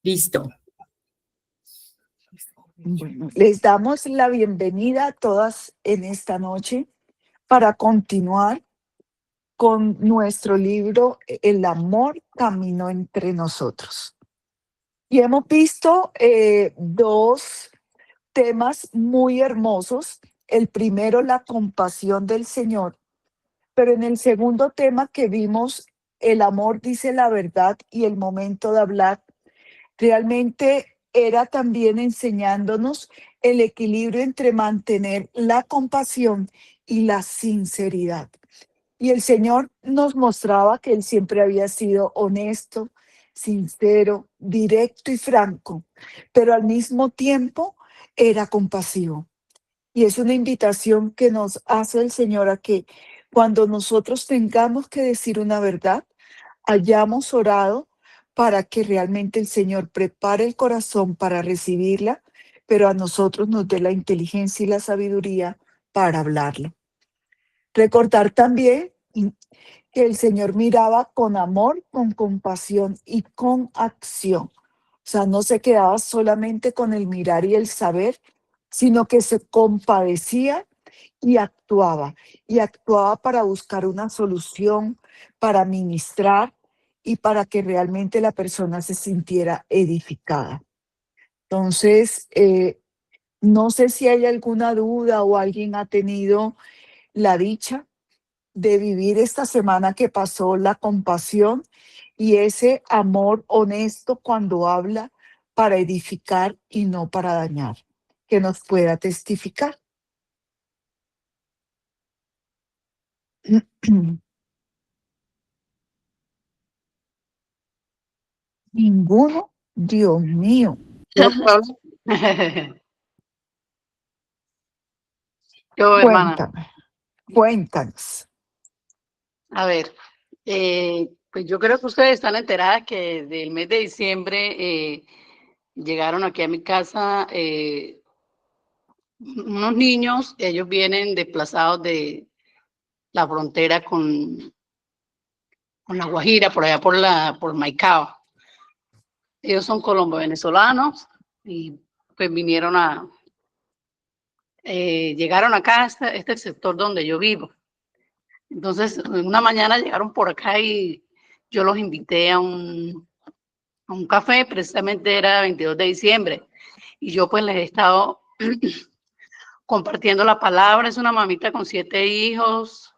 Listo. Bueno, les damos la bienvenida a todas en esta noche para continuar con nuestro libro El amor caminó entre nosotros. Y hemos visto dos temas muy hermosos. El primero, la compasión del Señor, pero en el segundo tema que vimos, el amor dice la verdad y el momento de hablar, realmente era también enseñándonos el equilibrio entre mantener la compasión y la sinceridad. Y el Señor nos mostraba que Él siempre había sido honesto, sincero, directo y franco, pero al mismo tiempo era compasivo. Y es una invitación que nos hace el Señor a que cuando nosotros tengamos que decir una verdad, hayamos orado para que realmente el Señor prepare el corazón para recibirla, pero a nosotros nos dé la inteligencia y la sabiduría para hablarla. Recordar también que el Señor miraba con amor, con compasión y con acción. O sea, no se quedaba solamente con el mirar y el saber, sino que se compadecía y actuaba para buscar una solución, para ministrar y para que realmente la persona se sintiera edificada. Entonces, no sé si hay alguna duda o alguien ha tenido la dicha de vivir esta semana que pasó la compasión y ese amor honesto cuando habla para edificar y no para dañar, que nos pueda testificar. Ninguno, Dios mío. No, Pablo. Yo, hermana, Cuéntame, cuéntanos. a ver, pues yo creo que ustedes están enteradas que del mes de diciembre llegaron aquí a mi casa unos niños. Ellos vienen desplazados de la frontera con La Guajira, por allá por Maicao. Ellos son colombo-venezolanos y pues llegaron acá, este es el sector donde yo vivo. Entonces, una mañana llegaron por acá y yo los invité a un café, precisamente era 22 de diciembre, y yo pues les he estado compartiendo la palabra. Es una mamita con 7 hijos,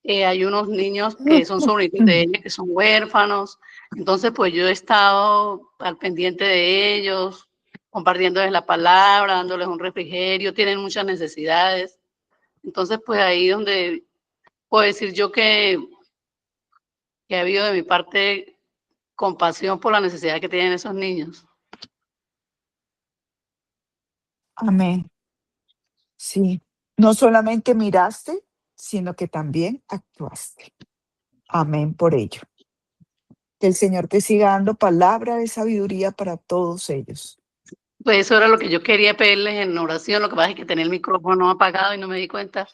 hay unos niños que son sobrinos de ella, que son huérfanos. Entonces, pues yo he estado al pendiente de ellos, compartiéndoles la palabra, dándoles un refrigerio, tienen muchas necesidades. Entonces, pues ahí donde puedo decir yo que ha habido de mi parte compasión por la necesidad que tienen esos niños. Amén. Sí, no solamente miraste, sino que también actuaste. Amén por ello. Que el Señor te siga dando palabra de sabiduría para todos ellos. Pues eso era lo que yo quería pedirles en oración. Lo que pasa es que tenía el micrófono apagado y no me di cuenta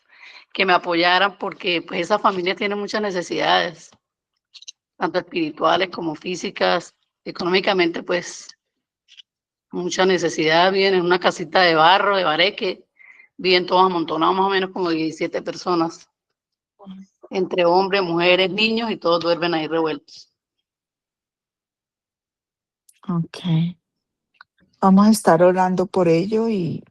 que me apoyaran, porque pues esa familia tiene muchas necesidades, tanto espirituales como físicas. Económicamente, pues mucha necesidad. Viven en una casita de barro, de bareque, viven todos amontonados, más o menos como 17 personas, entre hombres, mujeres, niños, y todos duermen ahí revueltos. Ok. Vamos a estar orando por ello y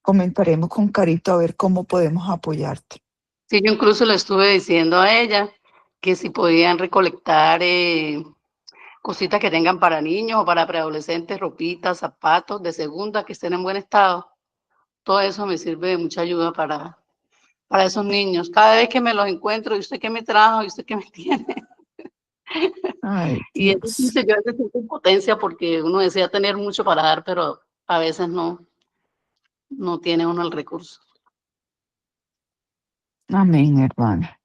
comentaremos con Carito a ver cómo podemos apoyarte. Sí, yo incluso le estuve diciendo a ella que si podían recolectar cositas que tengan para niños o para preadolescentes, ropitas, zapatos de segunda que estén en buen estado. Todo eso me sirve de mucha ayuda para esos niños. Cada vez que me los encuentro, ¿y usted qué me trajo? ¿Y usted qué me tiene? Ay, Y es Dios. difícil, yo a veces siento impotencia porque uno desea tener mucho para dar, pero a veces no tiene uno el recurso. Amén, hermana.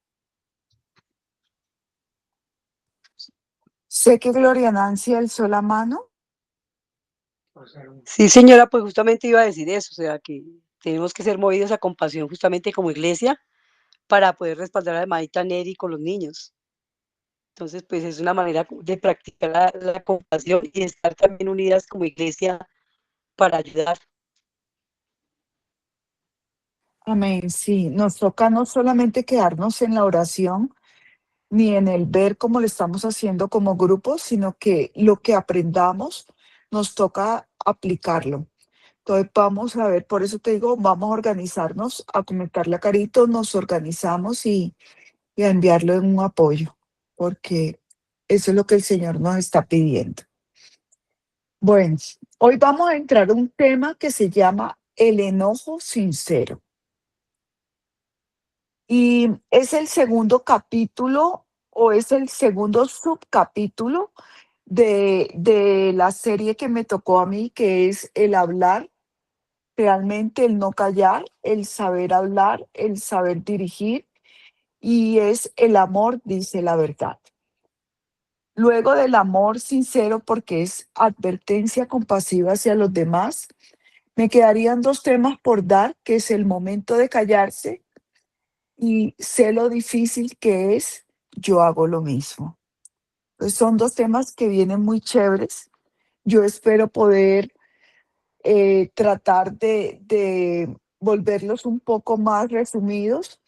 Sé que Gloria Nancy alzó la mano. Sí, señora, pues justamente iba a decir eso, o sea, que tenemos que ser movidos a compasión justamente como iglesia para poder respaldar a la hermanita Neri con los niños. Entonces, pues es una manera de practicar la compasión y estar también unidas como iglesia para ayudar. Amén. Sí, nos toca no solamente quedarnos en la oración ni en el ver cómo lo estamos haciendo como grupo, sino que lo que aprendamos nos toca aplicarlo. Entonces vamos a ver, por eso te digo, vamos a organizarnos, a comentarle a Carito, nos organizamos y a enviarle un apoyo, porque eso es lo que el Señor nos está pidiendo. Bueno, hoy vamos a entrar a un tema que se llama el enojo sincero. Y es el segundo capítulo o es el segundo subcapítulo de la serie que me tocó a mí, que es el hablar, realmente el no callar, el saber hablar, el saber dirigir, y es el amor, dice la verdad. Luego del amor sincero, porque es advertencia compasiva hacia los demás, me quedarían dos temas por dar, que es el momento de callarse y sé lo difícil que es, yo hago lo mismo. Entonces, son dos temas que vienen muy chéveres. Yo espero poder tratar de volverlos un poco más resumidos,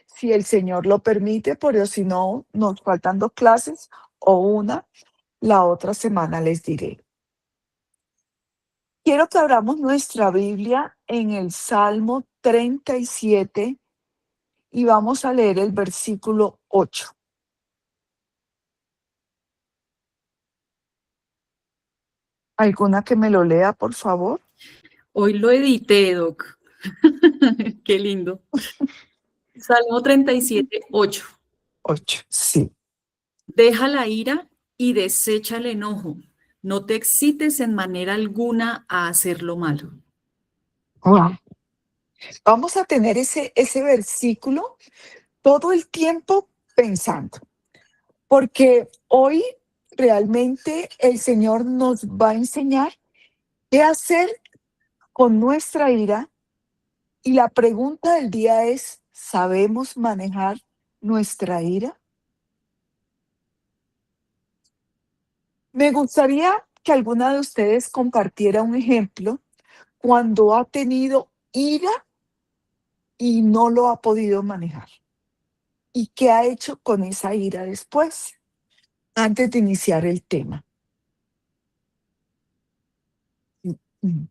si el Señor lo permite, pero si no, nos faltan dos clases o una, la otra semana les diré. Quiero que abramos nuestra Biblia en el Salmo 37 y vamos a leer el versículo 8. ¿Alguna que me lo lea, por favor? Hoy lo edité, Doc. Qué lindo. Salmo 37, 8. 8, sí. Deja la ira y desecha el enojo. No te excites en manera alguna a hacer lo malo. Wow. Vamos a tener ese versículo todo el tiempo pensando, porque hoy realmente el Señor nos va a enseñar qué hacer con nuestra ira y la pregunta del día es, ¿sabemos manejar nuestra ira? Me gustaría que alguna de ustedes compartiera un ejemplo cuando ha tenido ira y no lo ha podido manejar. ¿Y qué ha hecho con esa ira después? Antes de iniciar el tema. Mm.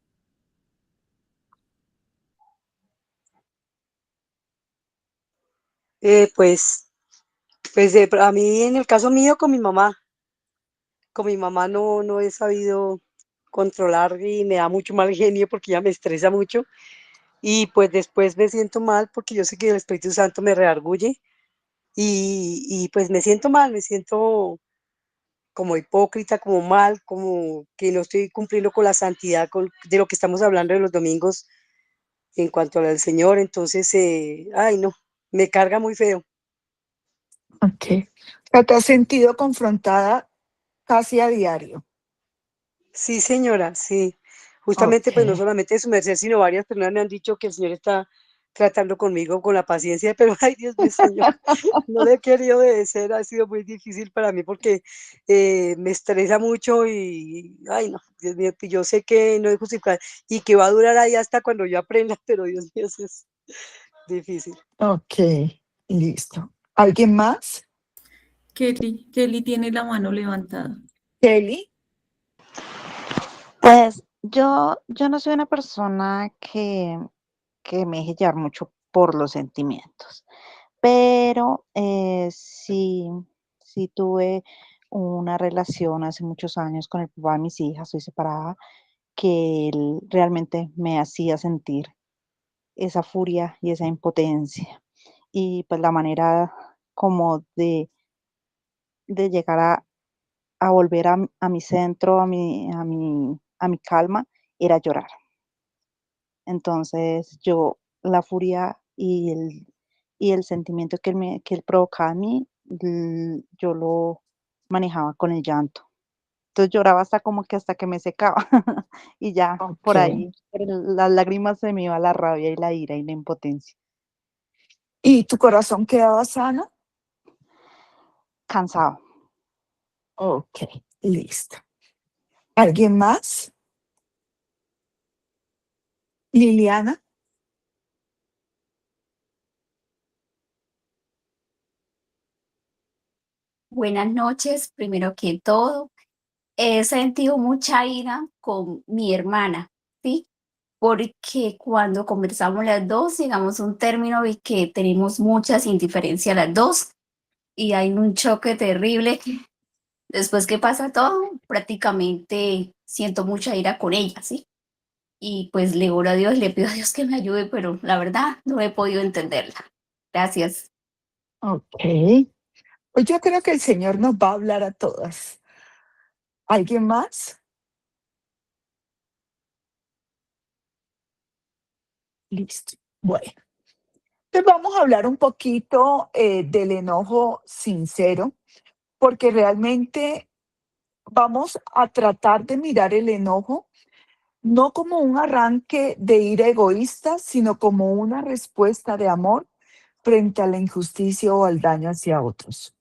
Pues, a mí en el caso mío con mi mamá no he sabido controlar y me da mucho mal genio porque ella me estresa mucho y pues después me siento mal porque yo sé que el Espíritu Santo me redarguye y pues me siento mal, me siento como hipócrita, como mal, como que no estoy cumpliendo con la santidad de lo que estamos hablando de los domingos en cuanto al Señor, entonces, ay no, me carga muy feo. Ok. O sea, ¿te has sentido confrontada casi a diario? Sí, señora, sí. Justamente, Ok. pues no solamente su merced, sino varias personas me han dicho que el Señor está tratando conmigo con la paciencia, pero ay, Dios mío, Señor, no le he querido obedecer, ha sido muy difícil para mí porque me estresa mucho y, ay, no, Dios mío, que yo sé que no es justificado y que va a durar ahí hasta cuando yo aprenda, pero Dios mío, eso es difícil. Ok, listo. ¿Alguien más? Kelly tiene la mano levantada. Kelly. Pues yo no soy una persona que me deje llevar mucho por los sentimientos, pero sí tuve una relación hace muchos años con el papá de mis hijas, soy separada, que él realmente me hacía sentir esa furia y esa impotencia. Y pues la manera como de llegar a volver a mi centro, a mi calma, era llorar. Entonces yo, la furia y el sentimiento que él provocaba en mí, yo lo manejaba con el llanto. Entonces lloraba hasta que me secaba y ya Ok. por ahí, las lágrimas se me iba la rabia y la ira y la impotencia. ¿Y tu corazón quedaba sano? Cansado, Ok, listo. ¿Alguien más? Liliana. Buenas noches, primero que todo. He sentido mucha ira con mi hermana, ¿sí? Porque cuando conversamos las dos, llegamos a un término de que tenemos muchas indiferencias las dos y hay un choque terrible. Después que pasa todo, prácticamente siento mucha ira con ella, ¿sí? Y pues le oro a Dios, le pido a Dios que me ayude, pero la verdad no he podido entenderla. Gracias. Ok. Pues yo creo que el Señor nos va a hablar a todas. ¿Alguien más? Listo. Bueno, entonces vamos a hablar un poquito del enojo sincero, porque realmente vamos a tratar de mirar el enojo no como un arranque de ira egoísta, sino como una respuesta de amor frente a la injusticia o al daño hacia otros.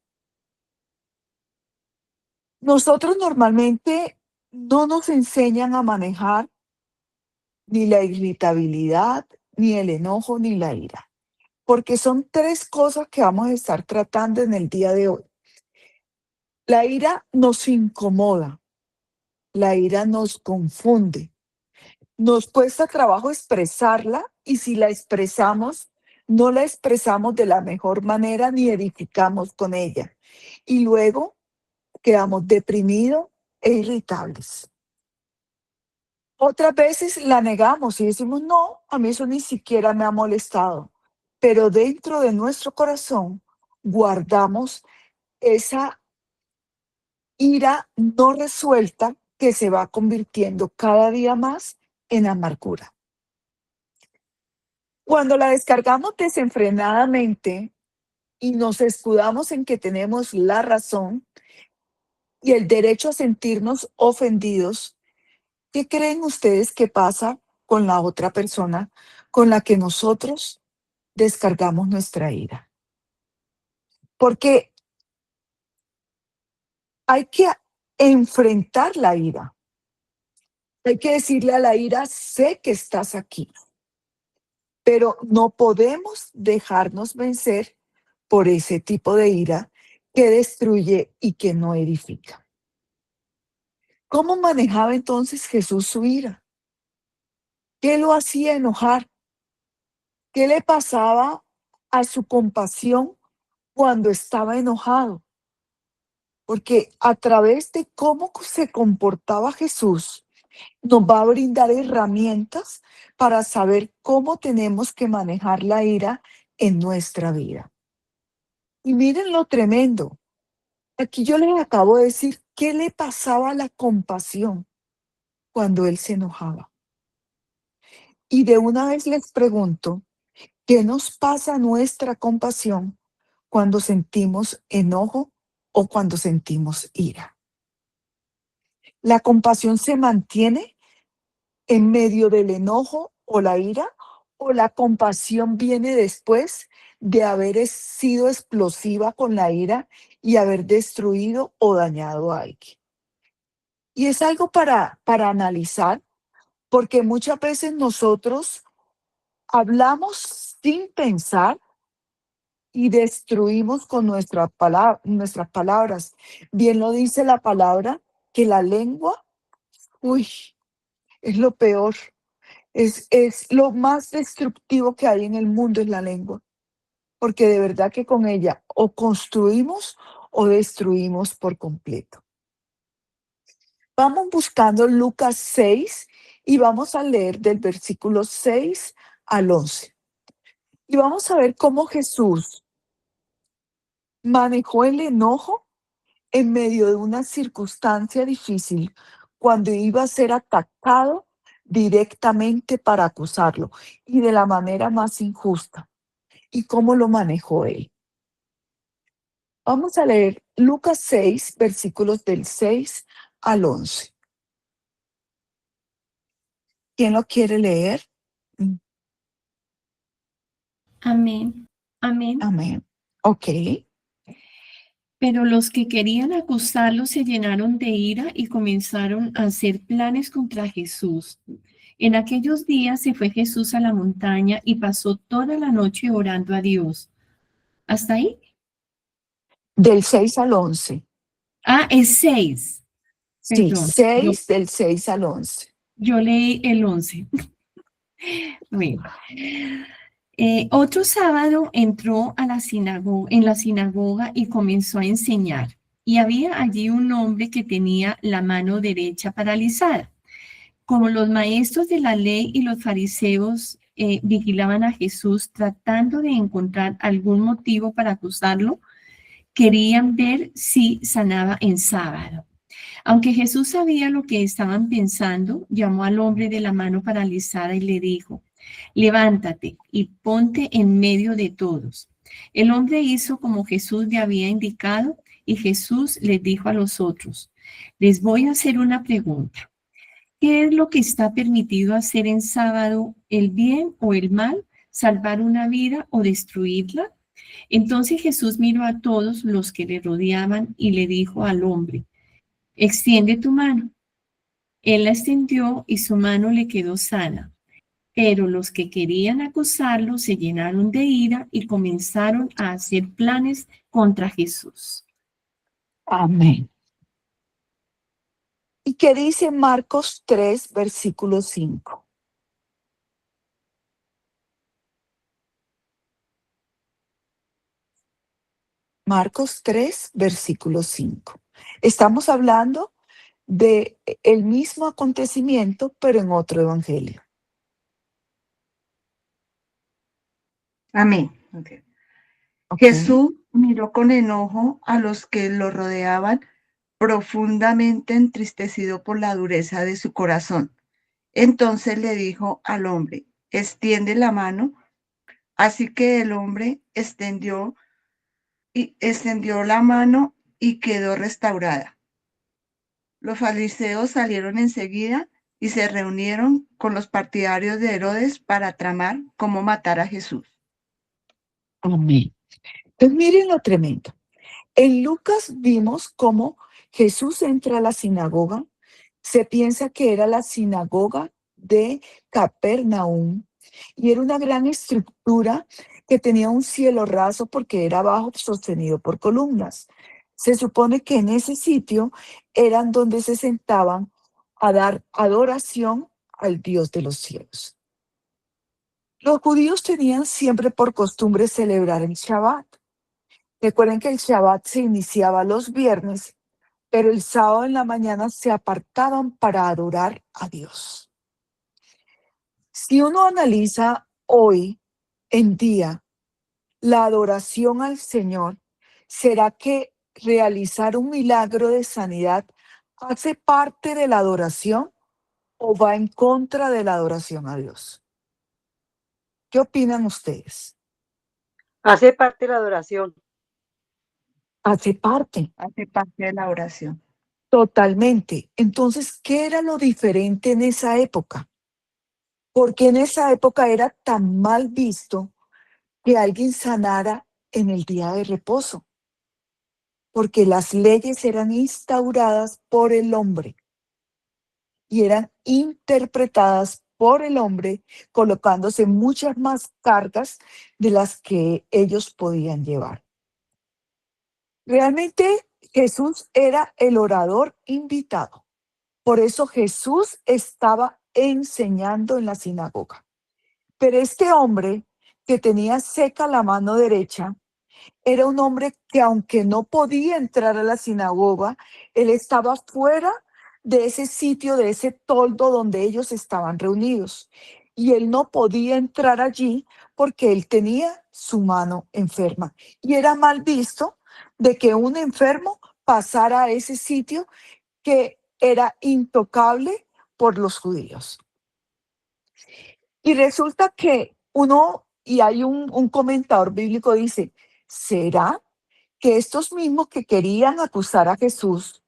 Nosotros normalmente no nos enseñan a manejar ni la irritabilidad, ni el enojo, ni la ira, porque son tres cosas que vamos a estar tratando en el día de hoy. La ira nos incomoda, la ira nos confunde, nos cuesta trabajo expresarla y si la expresamos, no la expresamos de la mejor manera ni edificamos con ella. Y luego quedamos deprimidos e irritables. Otras veces la negamos y decimos, no, a mí eso ni siquiera me ha molestado. Pero dentro de nuestro corazón guardamos esa ira no resuelta que se va convirtiendo cada día más en amargura. Cuando la descargamos desenfrenadamente y nos escudamos en que tenemos la razón y el derecho a sentirnos ofendidos, ¿qué creen ustedes que pasa con la otra persona con la que nosotros descargamos nuestra ira? Porque hay que enfrentar la ira. Hay que decirle a la ira, sé que estás aquí, pero no podemos dejarnos vencer por ese tipo de ira que destruye y que no edifica. ¿Cómo manejaba entonces Jesús su ira? ¿Qué lo hacía enojar? ¿Qué le pasaba a su compasión cuando estaba enojado? Porque a través de cómo se comportaba Jesús, nos va a brindar herramientas para saber cómo tenemos que manejar la ira en nuestra vida. Y miren lo tremendo. Aquí yo les acabo de decir qué le pasaba a la compasión cuando él se enojaba. Y de una vez les pregunto, ¿qué nos pasa a nuestra compasión cuando sentimos enojo o cuando sentimos ira? ¿La compasión se mantiene en medio del enojo o la ira? ¿O la compasión viene después de haber sido explosiva con la ira y haber destruido o dañado a alguien? Y es algo para analizar, porque muchas veces nosotros hablamos sin pensar y destruimos con nuestras palabras. Bien lo dice la palabra, que la lengua, uy, es lo peor, es lo más destructivo que hay en el mundo es la lengua, porque de verdad que con ella o construimos o destruimos por completo. Vamos buscando Lucas 6 y vamos a leer del versículo 6 al 11. Y vamos a ver cómo Jesús manejó el enojo en medio de una circunstancia difícil cuando iba a ser atacado directamente para acusarlo y de la manera más injusta. ¿Y cómo lo manejó él? Vamos a leer Lucas 6, versículos del 6 al 11. ¿Quién lo quiere leer? Amén. Amén. Amén. Ok. Pero los que querían acusarlo se llenaron de ira y comenzaron a hacer planes contra Jesús. En aquellos días se fue Jesús a la montaña y pasó toda la noche orando a Dios. ¿Hasta ahí? Del 6 al 11. Ah, es 6. Sí, Perdón, 6 del 6 al 11. yo leí el 11. Bueno. Otro sábado entró a en la sinagoga y comenzó a enseñar. Y había allí un hombre que tenía la mano derecha paralizada. Como los maestros de la ley y los fariseos vigilaban a Jesús tratando de encontrar algún motivo para acusarlo, querían ver si sanaba en sábado. Aunque Jesús sabía lo que estaban pensando, llamó al hombre de la mano paralizada y le dijo: levántate y ponte en medio de todos. El hombre hizo como Jesús le había indicado y Jesús les dijo a los otros: les voy a hacer una pregunta. ¿Qué es lo que está permitido hacer en sábado, el bien o el mal, salvar una vida o destruirla? Entonces Jesús miró a todos los que le rodeaban y le dijo al hombre: extiende tu mano. Él la extendió y su mano le quedó sana. Pero los que querían acusarlo se llenaron de ira y comenzaron a hacer planes contra Jesús. Amén. ¿Y qué dice Marcos 3, versículo 5? Marcos 3, versículo 5. Estamos hablando de el mismo acontecimiento, pero en otro evangelio. Amén. Okay. ¿Ok? Jesús miró con enojo a los que lo rodeaban, profundamente entristecido por la dureza de su corazón. Entonces le dijo al hombre: extiende la mano. Así que el hombre extendió la mano y quedó restaurada. Los fariseos salieron enseguida y se reunieron con los partidarios de Herodes para tramar cómo matar a Jesús. Amén. Entonces miren lo tremendo. En Lucas vimos cómo Jesús entra a la sinagoga. Se piensa que era la sinagoga de Capernaum y era una gran estructura que tenía un cielo raso porque era bajo, sostenido por columnas. Se supone que en ese sitio eran donde se sentaban a dar adoración al Dios de los cielos. Los judíos tenían siempre por costumbre celebrar el Shabbat. Recuerden que el Shabbat se iniciaba los viernes, pero el sábado en la mañana se apartaban para adorar a Dios. Si uno analiza hoy en día la adoración al Señor, ¿será que realizar un milagro de sanidad hace parte de la adoración o va en contra de la adoración a Dios? ¿Qué opinan ustedes? Hace parte de la adoración. Hace parte. Hace parte de la oración. Totalmente. Entonces, ¿qué era lo diferente en esa época? Porque en esa época era tan mal visto que alguien sanara en el día de reposo, porque las leyes eran instauradas por el hombre y eran interpretadas por el hombre, colocándose muchas más cargas de las que ellos podían llevar. Realmente Jesús era el orador invitado. Por eso Jesús estaba enseñando en la sinagoga. Pero este hombre que tenía seca la mano derecha, era un hombre que aunque no podía entrar a la sinagoga, él estaba fuera de ese sitio, de ese toldo donde ellos estaban reunidos. Y él no podía entrar allí porque él tenía su mano enferma. Y era mal visto de que un enfermo pasara a ese sitio que era intocable por los judíos. Y resulta que y hay un comentador bíblico dice, ¿será que estos mismos que querían acusar a Jesús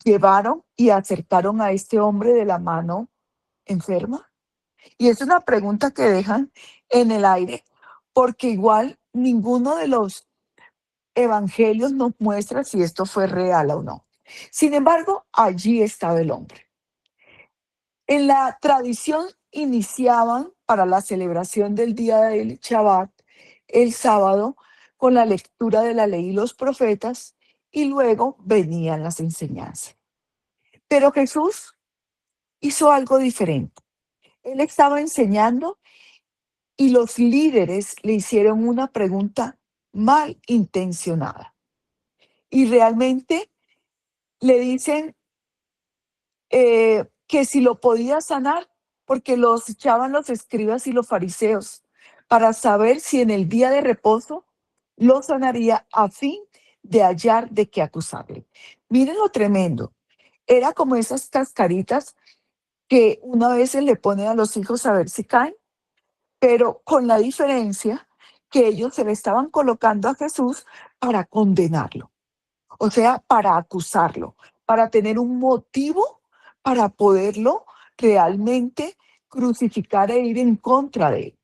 llevaron y acercaron a este hombre de la mano enferma? Y es una pregunta que dejan en el aire, porque igual ninguno de los evangelios nos muestran si esto fue real o no. Sin embargo, allí estaba el hombre. En la tradición iniciaban para la celebración del día del Shabbat, el sábado, con la lectura de la ley y los profetas, y luego venían las enseñanzas. Pero Jesús hizo algo diferente. Él estaba enseñando y los líderes le hicieron una pregunta mal intencionada. Y realmente le dicen que si lo podía sanar, porque los echaban los escribas y los fariseos para saber si en el día de reposo lo sanaría a fin de hallar de qué acusarle. Miren lo tremendo. Era como esas cascaritas que una vez se le ponen a los hijos a ver si caen, pero con la diferencia que ellos se le estaban colocando a Jesús para condenarlo, o sea, para acusarlo, para tener un motivo para poderlo realmente crucificar e ir en contra de él.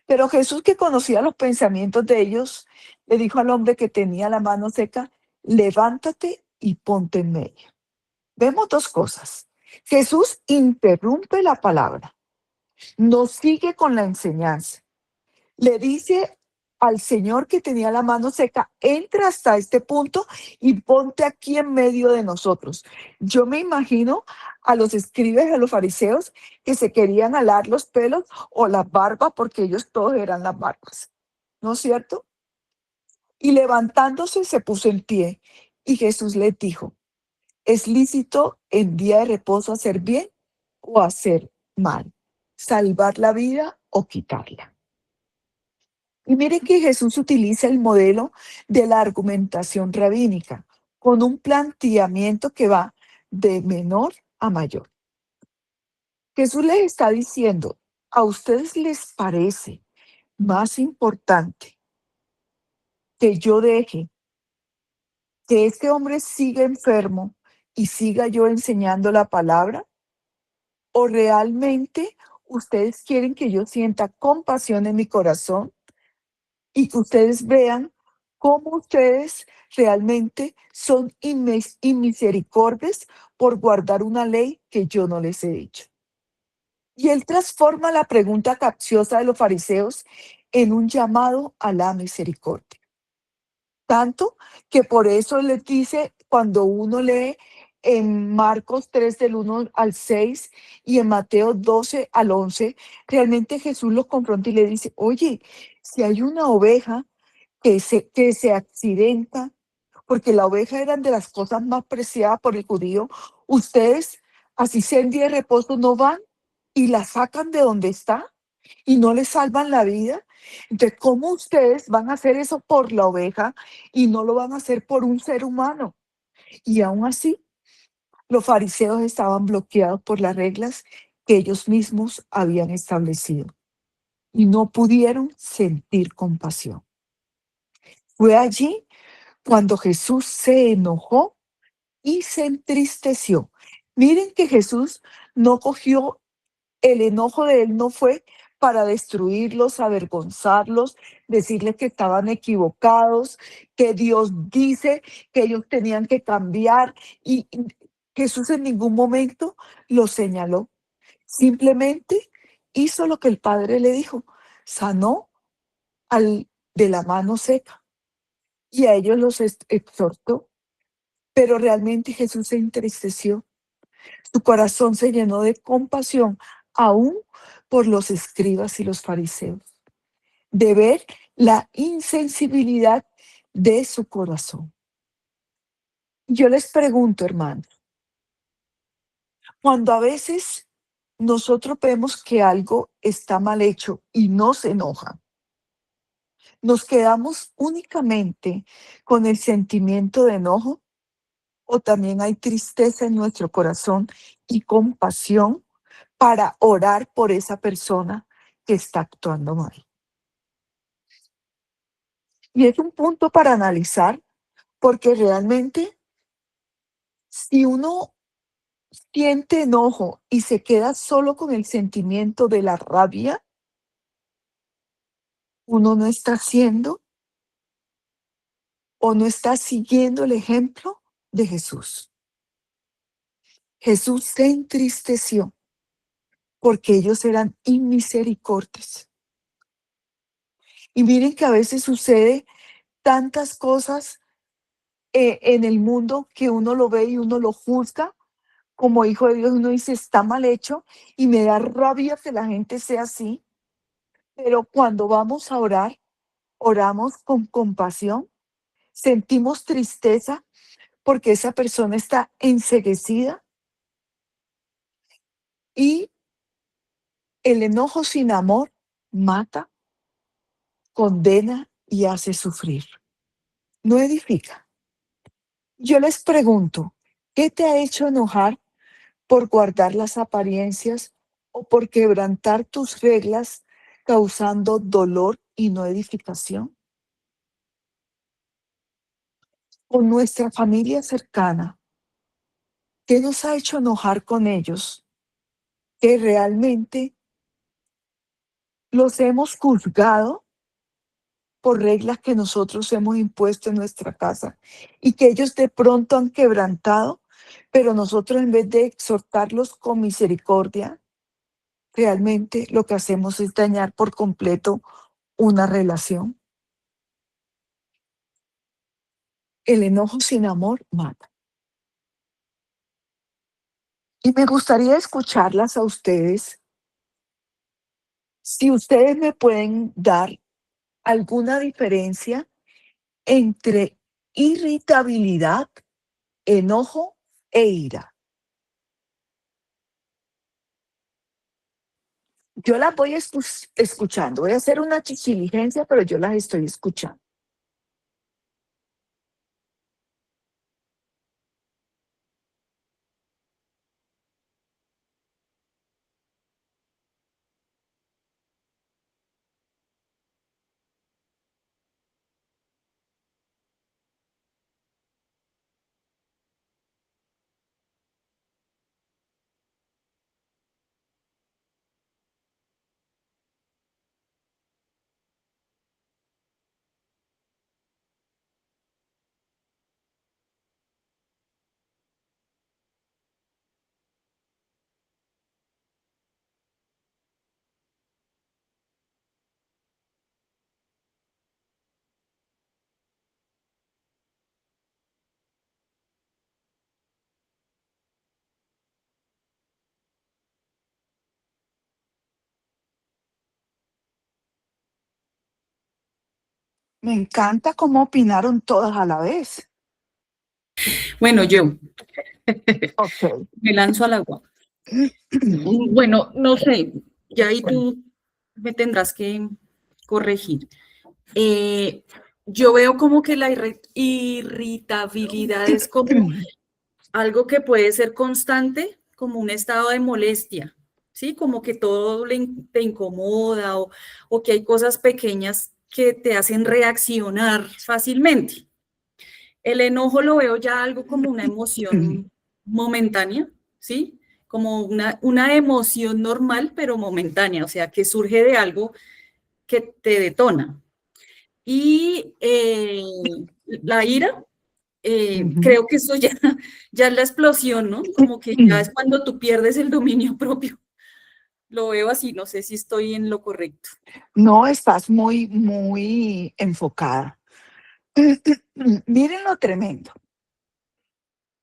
Pero Jesús, que conocía los pensamientos de ellos, le dijo al hombre que tenía la mano seca: levántate y ponte en medio. Vemos dos cosas. Jesús interrumpe la palabra, nos sigue con la enseñanza. Le dice al Señor que tenía la mano seca: entra hasta este punto y ponte aquí en medio de nosotros. Yo me imagino a los escribas y a los fariseos que se querían alar los pelos o la barba, porque ellos todos eran las barbas, ¿no es cierto? Y levantándose se puso en pie y Jesús le dijo: ¿es lícito en día de reposo hacer bien o hacer mal? ¿Salvar la vida o quitarla? Y mire que Jesús utiliza el modelo de la argumentación rabínica con un planteamiento que va de menor a mayor. Jesús les está diciendo: ¿a ustedes les parece más importante que yo deje que este hombre siga enfermo y siga yo enseñando la palabra? ¿O realmente ustedes quieren que yo sienta compasión en mi corazón y que ustedes vean cómo ustedes realmente son inmisericordias por guardar una ley que yo no les he dicho? Y él transforma la pregunta capciosa de los fariseos en un llamado a la misericordia. Tanto que por eso les dice, cuando uno lee en Marcos 3 del 1 al 6 y en Mateo 12 al 11, realmente Jesús los confronta y le dice: oye, si hay una oveja que se accidenta, porque la oveja era de las cosas más preciadas por el judío, ustedes, así sea en día de reposo, no van y la sacan de donde está y no le salvan la vida. Entonces, ¿cómo ustedes van a hacer eso por la oveja y no lo van a hacer por un ser humano? Y aún así, los fariseos estaban bloqueados por las reglas que ellos mismos habían establecido y no pudieron sentir compasión. Fue allí cuando Jesús se enojó y se entristeció. Miren que Jesús no cogió, el enojo de él no fue para destruirlos, avergonzarlos, decirles que estaban equivocados, que Dios dice que ellos tenían que cambiar, y Jesús en ningún momento los señaló. Simplemente hizo lo que el Padre le dijo: sanó al de la mano seca y a ellos los exhortó. Pero realmente Jesús se entristeció. Su corazón se llenó de compasión, aún por los escribas y los fariseos, de ver la insensibilidad de su corazón. Yo les pregunto, hermanos, cuando a veces nosotros vemos que algo está mal hecho y nos enoja, ¿nos quedamos únicamente con el sentimiento de enojo? ¿O también hay tristeza en nuestro corazón y compasión para orar por esa persona que está actuando mal? Y es un punto para analizar, porque realmente si uno siente enojo y se queda solo con el sentimiento de la rabia, uno no está haciendo o no estás siguiendo el ejemplo de Jesús. Jesús se entristeció porque ellos eran inmisericordios. Y miren que a veces sucede tantas cosas en el mundo que uno lo ve y uno lo juzga como hijo de Dios, uno dice, está mal hecho, y me da rabia que la gente sea así, pero cuando vamos a orar, oramos con compasión, sentimos tristeza porque esa persona está enceguecida, y el enojo sin amor mata, condena y hace sufrir, no edifica. Yo les pregunto, ¿qué te ha hecho enojar por guardar las apariencias o por quebrantar tus reglas, causando dolor y no edificación? Con nuestra familia cercana, ¿qué nos ha hecho enojar con ellos? Que realmente los hemos juzgado por reglas que nosotros hemos impuesto en nuestra casa y que ellos de pronto han quebrantado, pero nosotros, en vez de exhortarlos con misericordia, realmente lo que hacemos es dañar por completo una relación. El enojo sin amor mata. Y me gustaría escucharlas a ustedes, si ustedes me pueden dar alguna diferencia entre irritabilidad, enojo e ira. Yo las voy escuchando. Voy a hacer una diligencia, pero yo las estoy escuchando. Me encanta cómo opinaron todas a la vez. Bueno, yo Ok. me lanzo al agua. Bueno, no sé, ya ahí tú me tendrás que corregir. Yo veo como que la irritabilidad es como algo que puede ser constante, como un estado de molestia, ¿sí? Como que todo te incomoda o que hay cosas pequeñas que te hacen reaccionar fácilmente. El enojo lo veo ya algo como una emoción momentánea, ¿sí? Como una emoción normal, pero momentánea, o sea, que surge de algo que te detona. Y la ira, creo que eso ya es la explosión, ¿no? Como que ya es cuando tú pierdes el dominio propio. Lo veo así, no sé si estoy en lo correcto. No, estás muy, muy enfocada. Miren lo tremendo.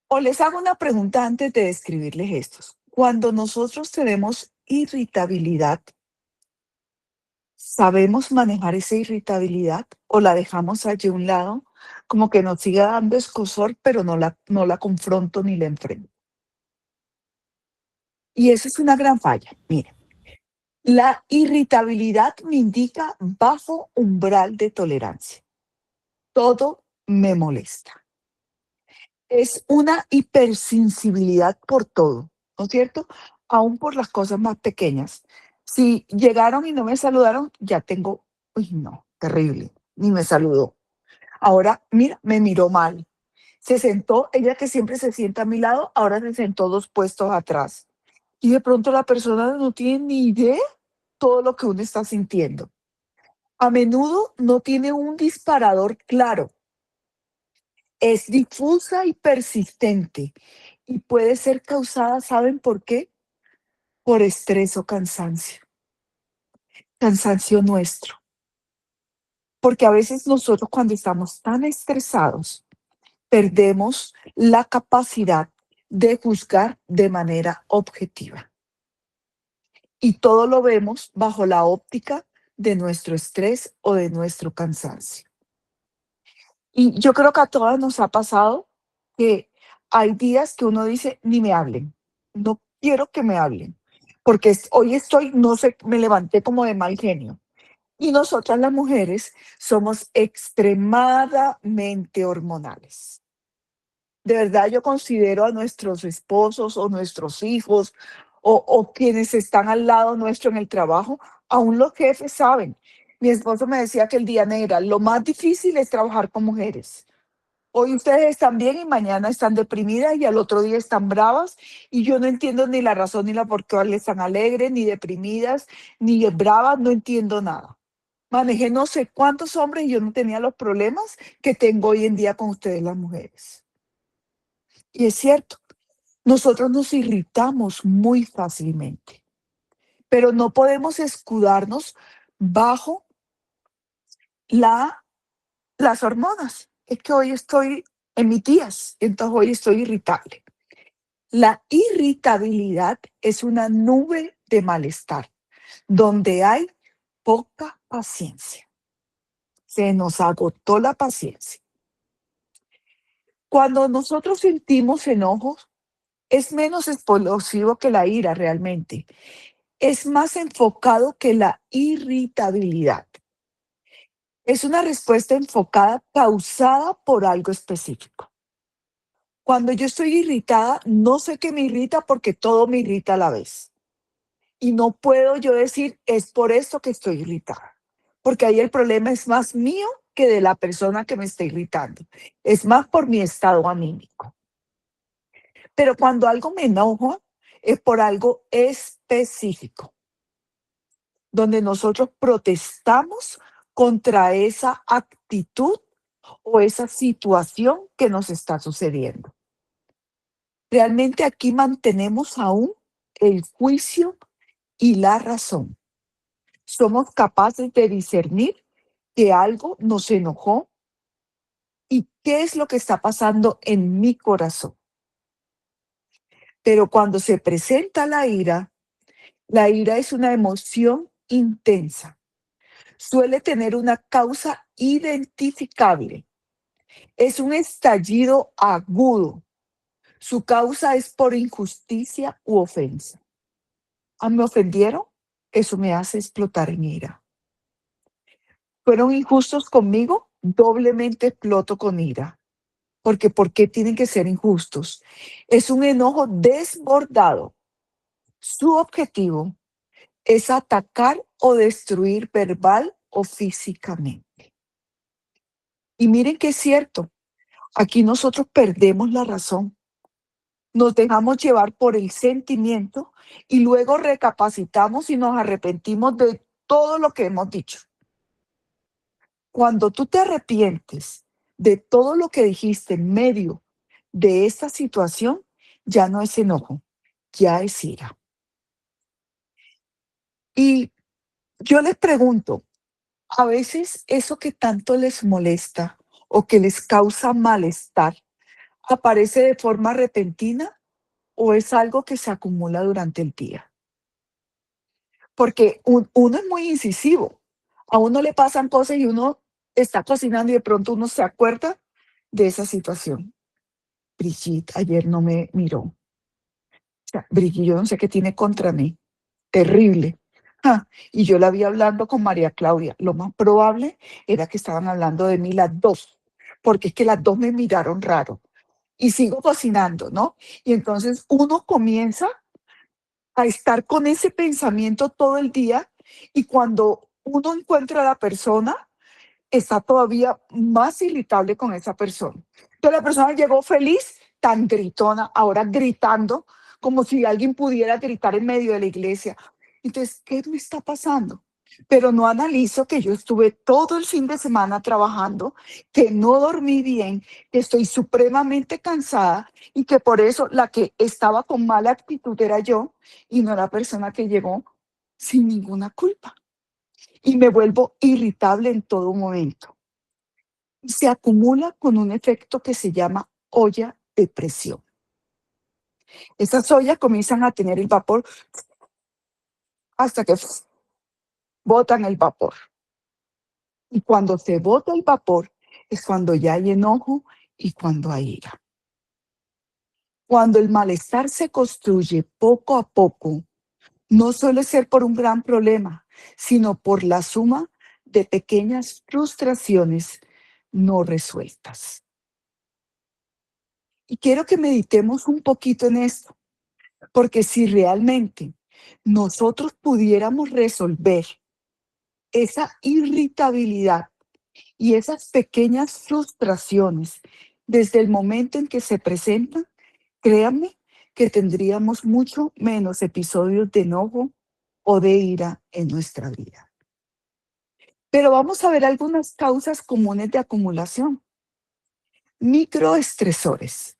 O les hago una pregunta antes de describirles estos. Cuando nosotros tenemos irritabilidad, ¿sabemos manejar esa irritabilidad o la dejamos allí a un lado, como que nos siga dando escozor, pero no la confronto ni la enfrento? Y esa es una gran falla. Miren, la irritabilidad me indica bajo umbral de tolerancia. Todo me molesta. Es una hipersensibilidad por todo, ¿no es cierto? Aún por las cosas más pequeñas. Si llegaron y no me saludaron, ya tengo, uy, no, terrible, ni me saludó. Ahora, mira, me miró mal. Se sentó, ella que siempre se sienta a mi lado, ahora se sentó 2 puestos atrás. Y de pronto la persona no tiene ni idea todo lo que uno está sintiendo. A menudo no tiene un disparador claro. Es difusa y persistente y puede ser causada, ¿saben por qué? Por estrés o cansancio. Cansancio nuestro. Porque a veces nosotros cuando estamos tan estresados, perdemos la capacidad de juzgar de manera objetiva. Y todo lo vemos bajo la óptica de nuestro estrés o de nuestro cansancio. Y yo creo que a todas nos ha pasado que hay días que uno dice, ni me hablen, no quiero que me hablen, porque hoy estoy, no sé, me levanté como de mal genio. Y nosotras las mujeres somos extremadamente hormonales. De verdad yo considero a nuestros esposos o nuestros hijos o quienes están al lado nuestro en el trabajo, aún los jefes saben. Mi esposo me decía que el día negra, lo más difícil es trabajar con mujeres. Hoy ustedes están bien y mañana están deprimidas y al otro día están bravas y yo no entiendo ni la razón ni la por qué están alegres, ni deprimidas, ni bravas, no entiendo nada. Manejé no sé cuántos hombres y yo no tenía los problemas que tengo hoy en día con ustedes las mujeres. Y es cierto, nosotros nos irritamos muy fácilmente, pero no podemos escudarnos bajo las hormonas. Es que hoy estoy en mis días, entonces hoy estoy irritable. La irritabilidad es una nube de malestar, donde hay poca paciencia. Se nos agotó la paciencia. Cuando nosotros sentimos enojos, es menos explosivo que la ira realmente. Es más enfocado que la irritabilidad. Es una respuesta enfocada, causada por algo específico. Cuando yo estoy irritada, no sé qué me irrita porque todo me irrita a la vez. Y no puedo yo decir, es por esto que estoy irritada. Porque ahí el problema es más mío que de la persona que me está irritando. Es más por mi estado anímico. Pero cuando algo me enoja, es por algo específico, donde nosotros protestamos contra esa actitud o esa situación que nos está sucediendo. Realmente aquí mantenemos aún el juicio y la razón. Somos capaces de discernir que algo nos enojó y qué es lo que está pasando en mi corazón. Pero cuando se presenta la ira es una emoción intensa. Suele tener una causa identificable. Es un estallido agudo. Su causa es por injusticia u ofensa. ¿Me ofendieron? Eso me hace explotar en ira. ¿Fueron injustos conmigo? Doblemente exploto con ira. Porque ¿por qué tienen que ser injustos? Es un enojo desbordado. Su objetivo es atacar o destruir verbal o físicamente. Y miren que es cierto, aquí nosotros perdemos la razón. Nos dejamos llevar por el sentimiento y luego recapacitamos y nos arrepentimos de todo lo que hemos dicho. Cuando tú te arrepientes de todo lo que dijiste en medio de esta situación, ya no es enojo, ya es ira. Y yo les pregunto, a veces eso que tanto les molesta o que les causa malestar, ¿aparece de forma repentina o es algo que se acumula durante el día? Porque uno es muy incisivo. A uno le pasan cosas y uno está cocinando y de pronto uno se acuerda de esa situación. Brigitte ayer no me miró. O sea, Brigitte, yo no sé qué tiene contra mí. Terrible. Y yo la vi hablando con María Claudia. Lo más probable era que estaban hablando de mí las dos, porque es que las dos me miraron raro. Y sigo cocinando, ¿no? Y entonces uno comienza a estar con ese pensamiento todo el día y cuando uno encuentra a la persona, está todavía más irritable con esa persona. Entonces la persona llegó feliz, tan gritona, ahora gritando, como si alguien pudiera gritar en medio de la iglesia. Entonces, ¿qué me está pasando? pero no analizo que yo estuve todo el fin de semana trabajando, que no dormí bien, que estoy supremamente cansada y que por eso la que estaba con mala actitud era yo y no la persona que llegó sin ninguna culpa. Y me vuelvo irritable en todo momento. Se acumula con un efecto que se llama olla de presión. Esas ollas comienzan a tener el vapor hasta que botan el vapor. Y cuando se bota el vapor es cuando ya hay enojo y cuando hay ira. Cuando el malestar se construye poco a poco, no suele ser por un gran problema, sino por la suma de pequeñas frustraciones no resueltas. Y quiero que meditemos un poquito en esto, porque si realmente nosotros pudiéramos resolver esa irritabilidad y esas pequeñas frustraciones desde el momento en que se presentan, créanme que tendríamos mucho menos episodios de enojo o de ira en nuestra vida. Pero vamos a ver algunas causas comunes de acumulación. Microestresores,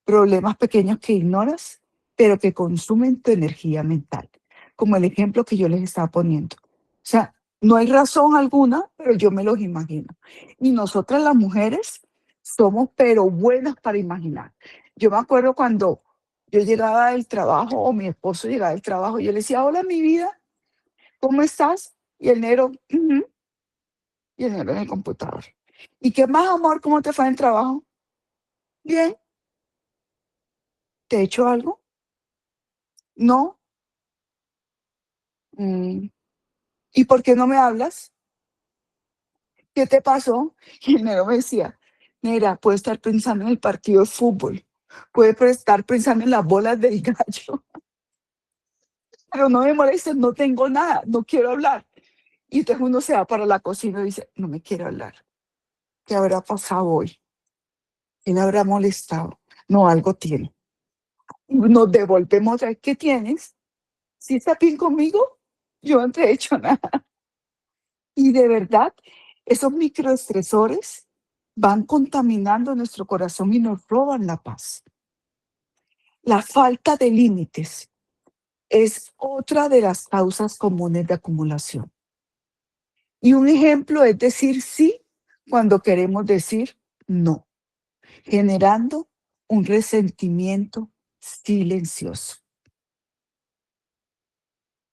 problemas pequeños que ignoras, pero que consumen tu energía mental, como el ejemplo que yo les estaba poniendo. O sea, no hay razón alguna, pero yo me los imagino. Y nosotras las mujeres somos pero buenas para imaginar. Yo me acuerdo cuando yo llegaba del trabajo o mi esposo llegaba del trabajo, yo le decía, hola mi vida, ¿cómo estás? Y el negro, "Ujú", y el negro en el computador. ¿Y qué más, amor? ¿Cómo te fue en el trabajo? Bien. ¿Te he hecho algo? No. "Mm, ¿y por qué no me hablas? ¿Qué te pasó?" Y el negro me decía, mira, puedo estar pensando en el partido de fútbol, puedo estar pensando en las bolas del gallo, pero no me molestes, no tengo nada, no quiero hablar. Y entonces uno se va para la cocina y dice, no me quiero hablar. ¿Qué habrá pasado hoy? ¿Él habrá molestado? No, algo tiene. Y nos devolvemos otra vez, ¿qué tienes? ¿Sí está bien conmigo? Yo no te he hecho nada. Y de verdad, esos microestresores van contaminando nuestro corazón y nos roban la paz. La falta de límites es otra de las causas comunes de acumulación. Y un ejemplo es decir sí cuando queremos decir no, generando un resentimiento silencioso.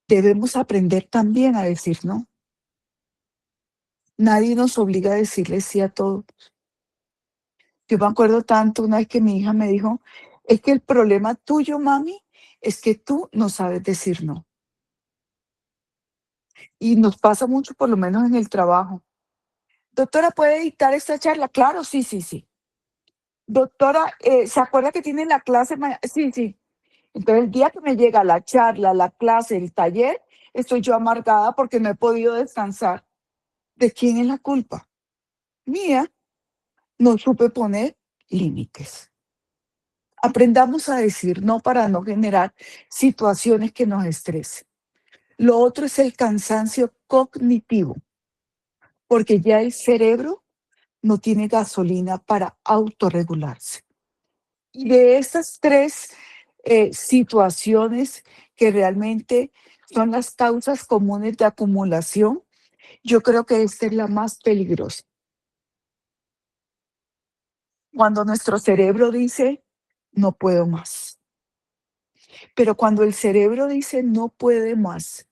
Debemos aprender también a decir no. Nadie nos obliga a decirle sí a todo. Yo me acuerdo tanto una vez que mi hija me dijo, es que el problema tuyo, mami, es que tú no sabes decir no. Y nos pasa mucho, por lo menos en el trabajo. Doctora, ¿puede editar esta charla? Claro, sí, sí, sí. Doctora, ¿se acuerda que tiene la clase mañana? Sí, sí. Entonces, el día que me llega la charla, la clase, el taller, estoy yo amargada porque no he podido descansar. ¿De quién es la culpa? Mía. No supe poner límites. Aprendamos a decir no para no generar situaciones que nos estresen. Lo otro es el cansancio cognitivo, porque ya el cerebro no tiene gasolina para autorregularse. Y de estas tres situaciones que realmente son las causas comunes de acumulación, yo creo que esta es la más peligrosa. Cuando nuestro cerebro dice, no puedo más. Pero cuando el cerebro dice no puede más,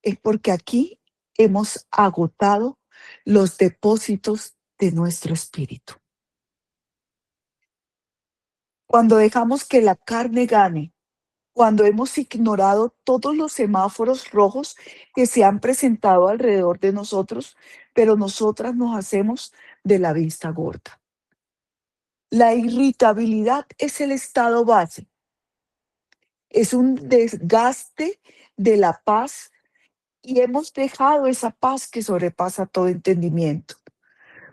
es porque aquí hemos agotado los depósitos de nuestro espíritu. Cuando dejamos que la carne gane, cuando hemos ignorado todos los semáforos rojos que se han presentado alrededor de nosotros, pero nosotras nos hacemos de la vista gorda. La irritabilidad es el estado base, es un desgaste de la paz y hemos dejado esa paz que sobrepasa todo entendimiento.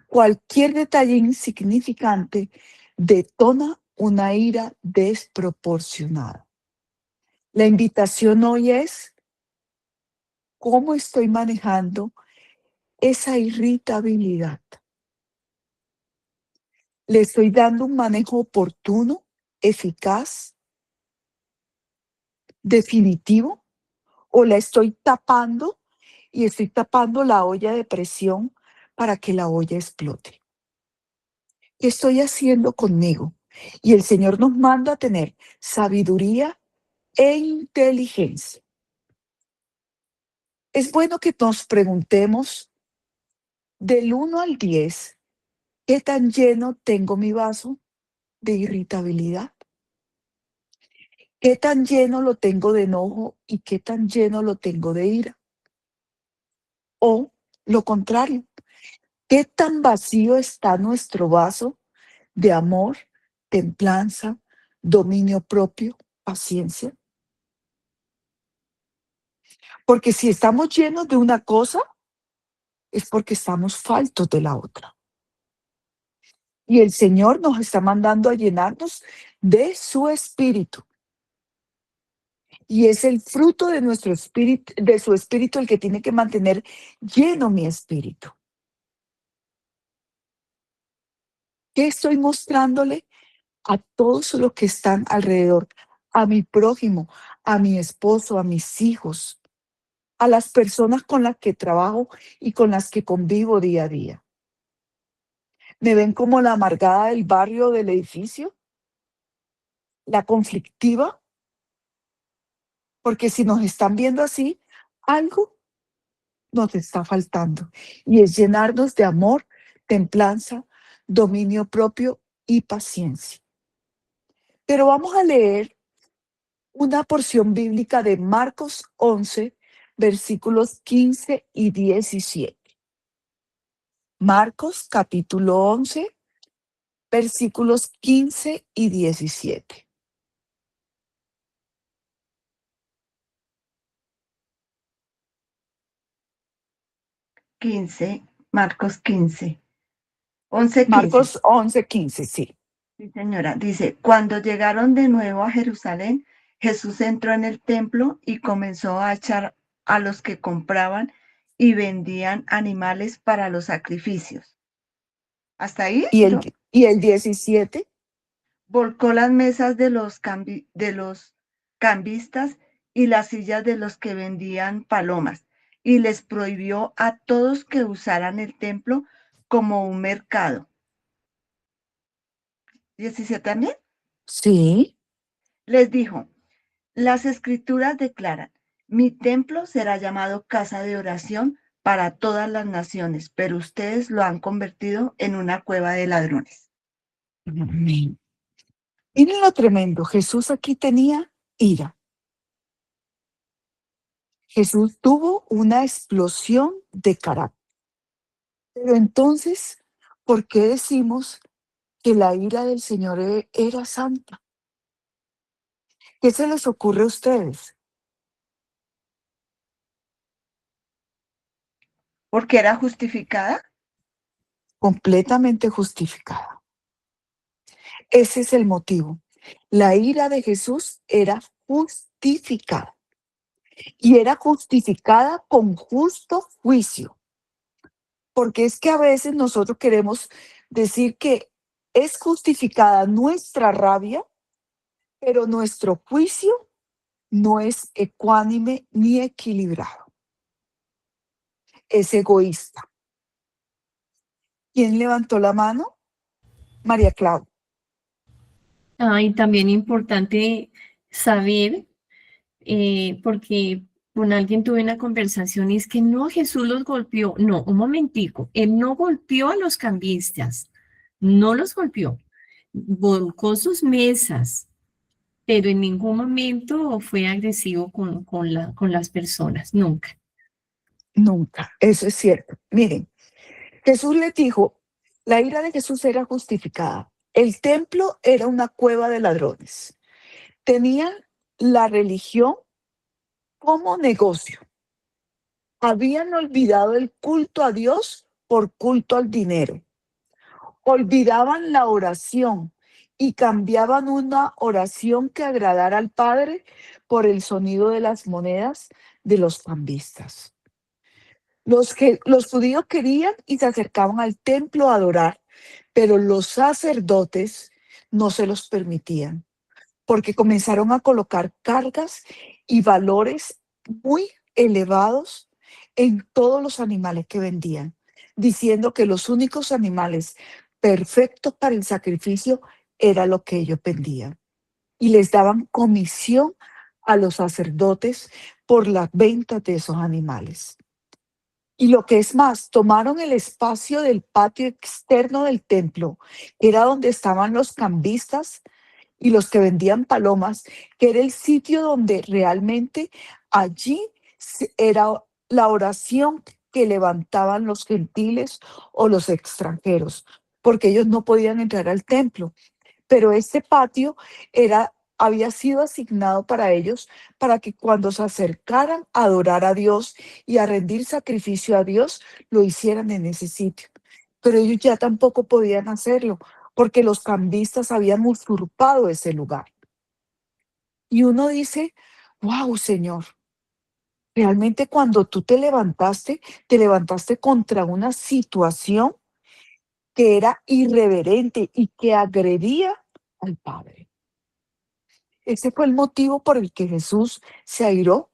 Cualquier detalle insignificante detona una ira desproporcionada. La invitación hoy es, cómo estoy manejando esa irritabilidad. ¿Le estoy dando un manejo oportuno, eficaz, definitivo? ¿O la estoy tapando y estoy tapando la olla de presión para que la olla explote? ¿Qué estoy haciendo conmigo? Y el Señor nos manda a tener sabiduría e inteligencia. Es bueno que nos preguntemos del 1 al 10, ¿qué tan lleno tengo mi vaso de irritabilidad? ¿Qué tan lleno lo tengo de enojo y qué tan lleno lo tengo de ira? O lo contrario, ¿qué tan vacío está nuestro vaso de amor, templanza, dominio propio, paciencia? Porque si estamos llenos de una cosa, es porque estamos faltos de la otra. Y el Señor nos está mandando a llenarnos de su espíritu. Y es el fruto de nuestro espíritu, de su espíritu, el que tiene que mantener lleno mi espíritu. ¿Qué estoy mostrándole a todos los que están alrededor? A mi prójimo, a mi esposo, a mis hijos, a las personas con las que trabajo y con las que convivo día a día. ¿Me ven como la amargada del barrio, del edificio? ¿La conflictiva? Porque si nos están viendo así, algo nos está faltando. Y es llenarnos de amor, templanza, dominio propio y paciencia. Pero vamos a leer una porción bíblica de Marcos 11, versículos 15 y 17. Marcos capítulo 11, versículos 15 y 17. Marcos 15, 11, 15. Marcos 11, 15, sí. Sí, señora. Dice, cuando llegaron de nuevo a Jerusalén, Jesús entró en el templo y comenzó a echar a los que compraban y vendían animales para los sacrificios. ¿Hasta ahí? Y el 17, Volcó las mesas de los cambistas y las sillas de los que vendían palomas, y les prohibió a todos que usaran el templo como un mercado. 17 también. sí. Les dijo, las escrituras declaran, mi templo será llamado casa de oración para todas las naciones, pero ustedes lo han convertido en una cueva de ladrones. Amén. Miren lo tremendo, Jesús aquí tenía ira. Jesús tuvo una explosión de carácter. Pero entonces, ¿por qué decimos que la ira del Señor era santa? ¿Qué se les ocurre a ustedes? ¿Porque era justificada? Completamente justificada. Ese es el motivo. La ira de Jesús era justificada. Y era justificada con justo juicio. Porque es que a veces nosotros queremos decir que es justificada nuestra rabia, pero nuestro juicio no es ecuánime ni equilibrado. Es egoísta. ¿Quién levantó la mano? María Clau. Y también importante saber, porque con alguien tuve una conversación y es que no, Jesús los golpeó. No, un momentico, él no golpeó a los cambistas, no los golpeó, volcó sus mesas, pero en ningún momento fue agresivo con las personas, nunca. Nunca, eso es cierto. Miren, Jesús les dijo, la ira de Jesús era justificada. El templo era una cueva de ladrones. Tenían la religión como negocio. Habían olvidado el culto a Dios por culto al dinero. Olvidaban la oración y cambiaban una oración que agradara al Padre por el sonido de las monedas de los cambistas. Los judíos querían y se acercaban al templo a adorar, pero los sacerdotes no se los permitían, porque comenzaron a colocar cargas y valores muy elevados en todos los animales que vendían, diciendo que los únicos animales perfectos para el sacrificio era lo que ellos vendían. Y les daban comisión a los sacerdotes por las ventas de esos animales. Y lo que es más, tomaron el espacio del patio externo del templo, que era donde estaban los cambistas y los que vendían palomas, que era el sitio donde realmente allí era la oración que levantaban los gentiles o los extranjeros, porque ellos no podían entrar al templo. Pero este patio había sido asignado para ellos, para que cuando se acercaran a adorar a Dios y a rendir sacrificio a Dios, lo hicieran en ese sitio. Pero ellos ya tampoco podían hacerlo, porque los cambistas habían usurpado ese lugar. Y uno dice, wow, Señor, realmente cuando tú te levantaste contra una situación que era irreverente y que agredía al Padre. Ese fue el motivo por el que Jesús se airó,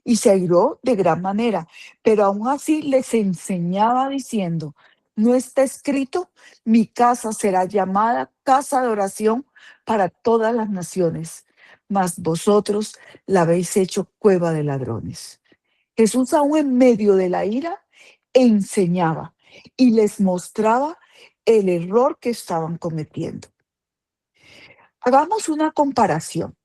y se airó de gran manera, pero aún así les enseñaba diciendo, no está escrito, mi casa será llamada casa de oración para todas las naciones, mas vosotros la habéis hecho cueva de ladrones. Jesús aún en medio de la ira enseñaba y les mostraba el error que estaban cometiendo. Hagamos una comparación.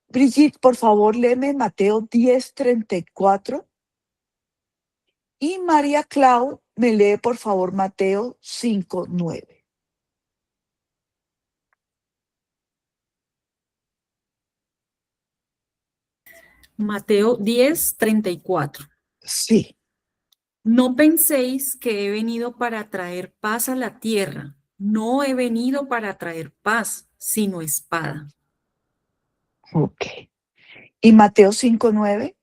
Brigitte, por favor, léeme Mateo 10:34. Y María Clau me lee, por favor, Mateo 5:9. Mateo 10:34. Sí, No penséis que he venido para traer paz a la tierra. No he venido para traer paz, sino espada. ok. Y Mateo 5:9.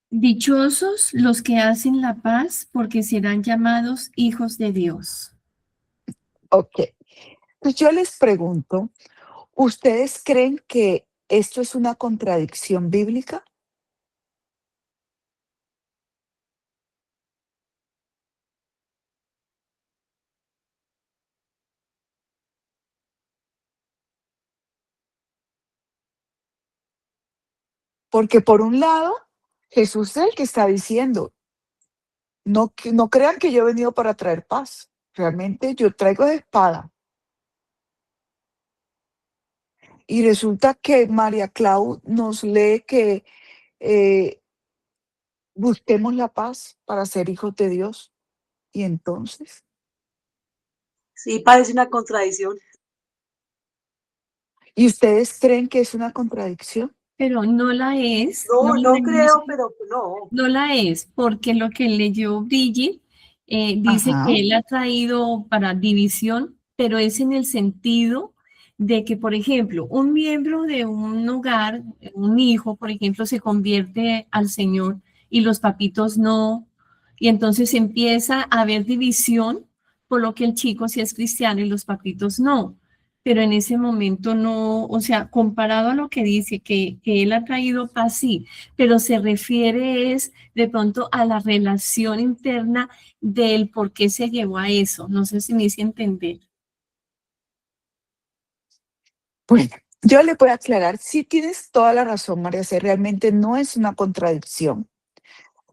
Dichosos los que hacen la paz, porque serán llamados hijos de Dios. Ok. Pues yo les pregunto, ¿ustedes creen que esto es una contradicción bíblica? Porque por un lado, Jesús es el que está diciendo, no crean que yo he venido para traer paz. Realmente yo traigo espada. Y resulta que María Clau nos lee que busquemos la paz para ser hijos de Dios. Y entonces, Sí, parece una contradicción. ¿y ustedes creen que es una contradicción? Pero no la es, No, la no es. creo, pero no. No la es, porque lo que leyó Brigitte dice Ajá. que él ha traído para división, pero es en el sentido de que, por ejemplo, un miembro de un hogar, un hijo, por ejemplo, se convierte al Señor y los papitos no, y entonces empieza a haber división, por lo que el chico sí es cristiano y los papitos no. Pero en ese momento no, o sea, comparado a lo que dice que él ha traído paz, sí, pero se refiere es de pronto a la relación interna del por qué se llevó a eso. No sé si me hice entender. Bueno, yo le voy a aclarar, sí tienes toda la razón, María C, realmente no es una contradicción.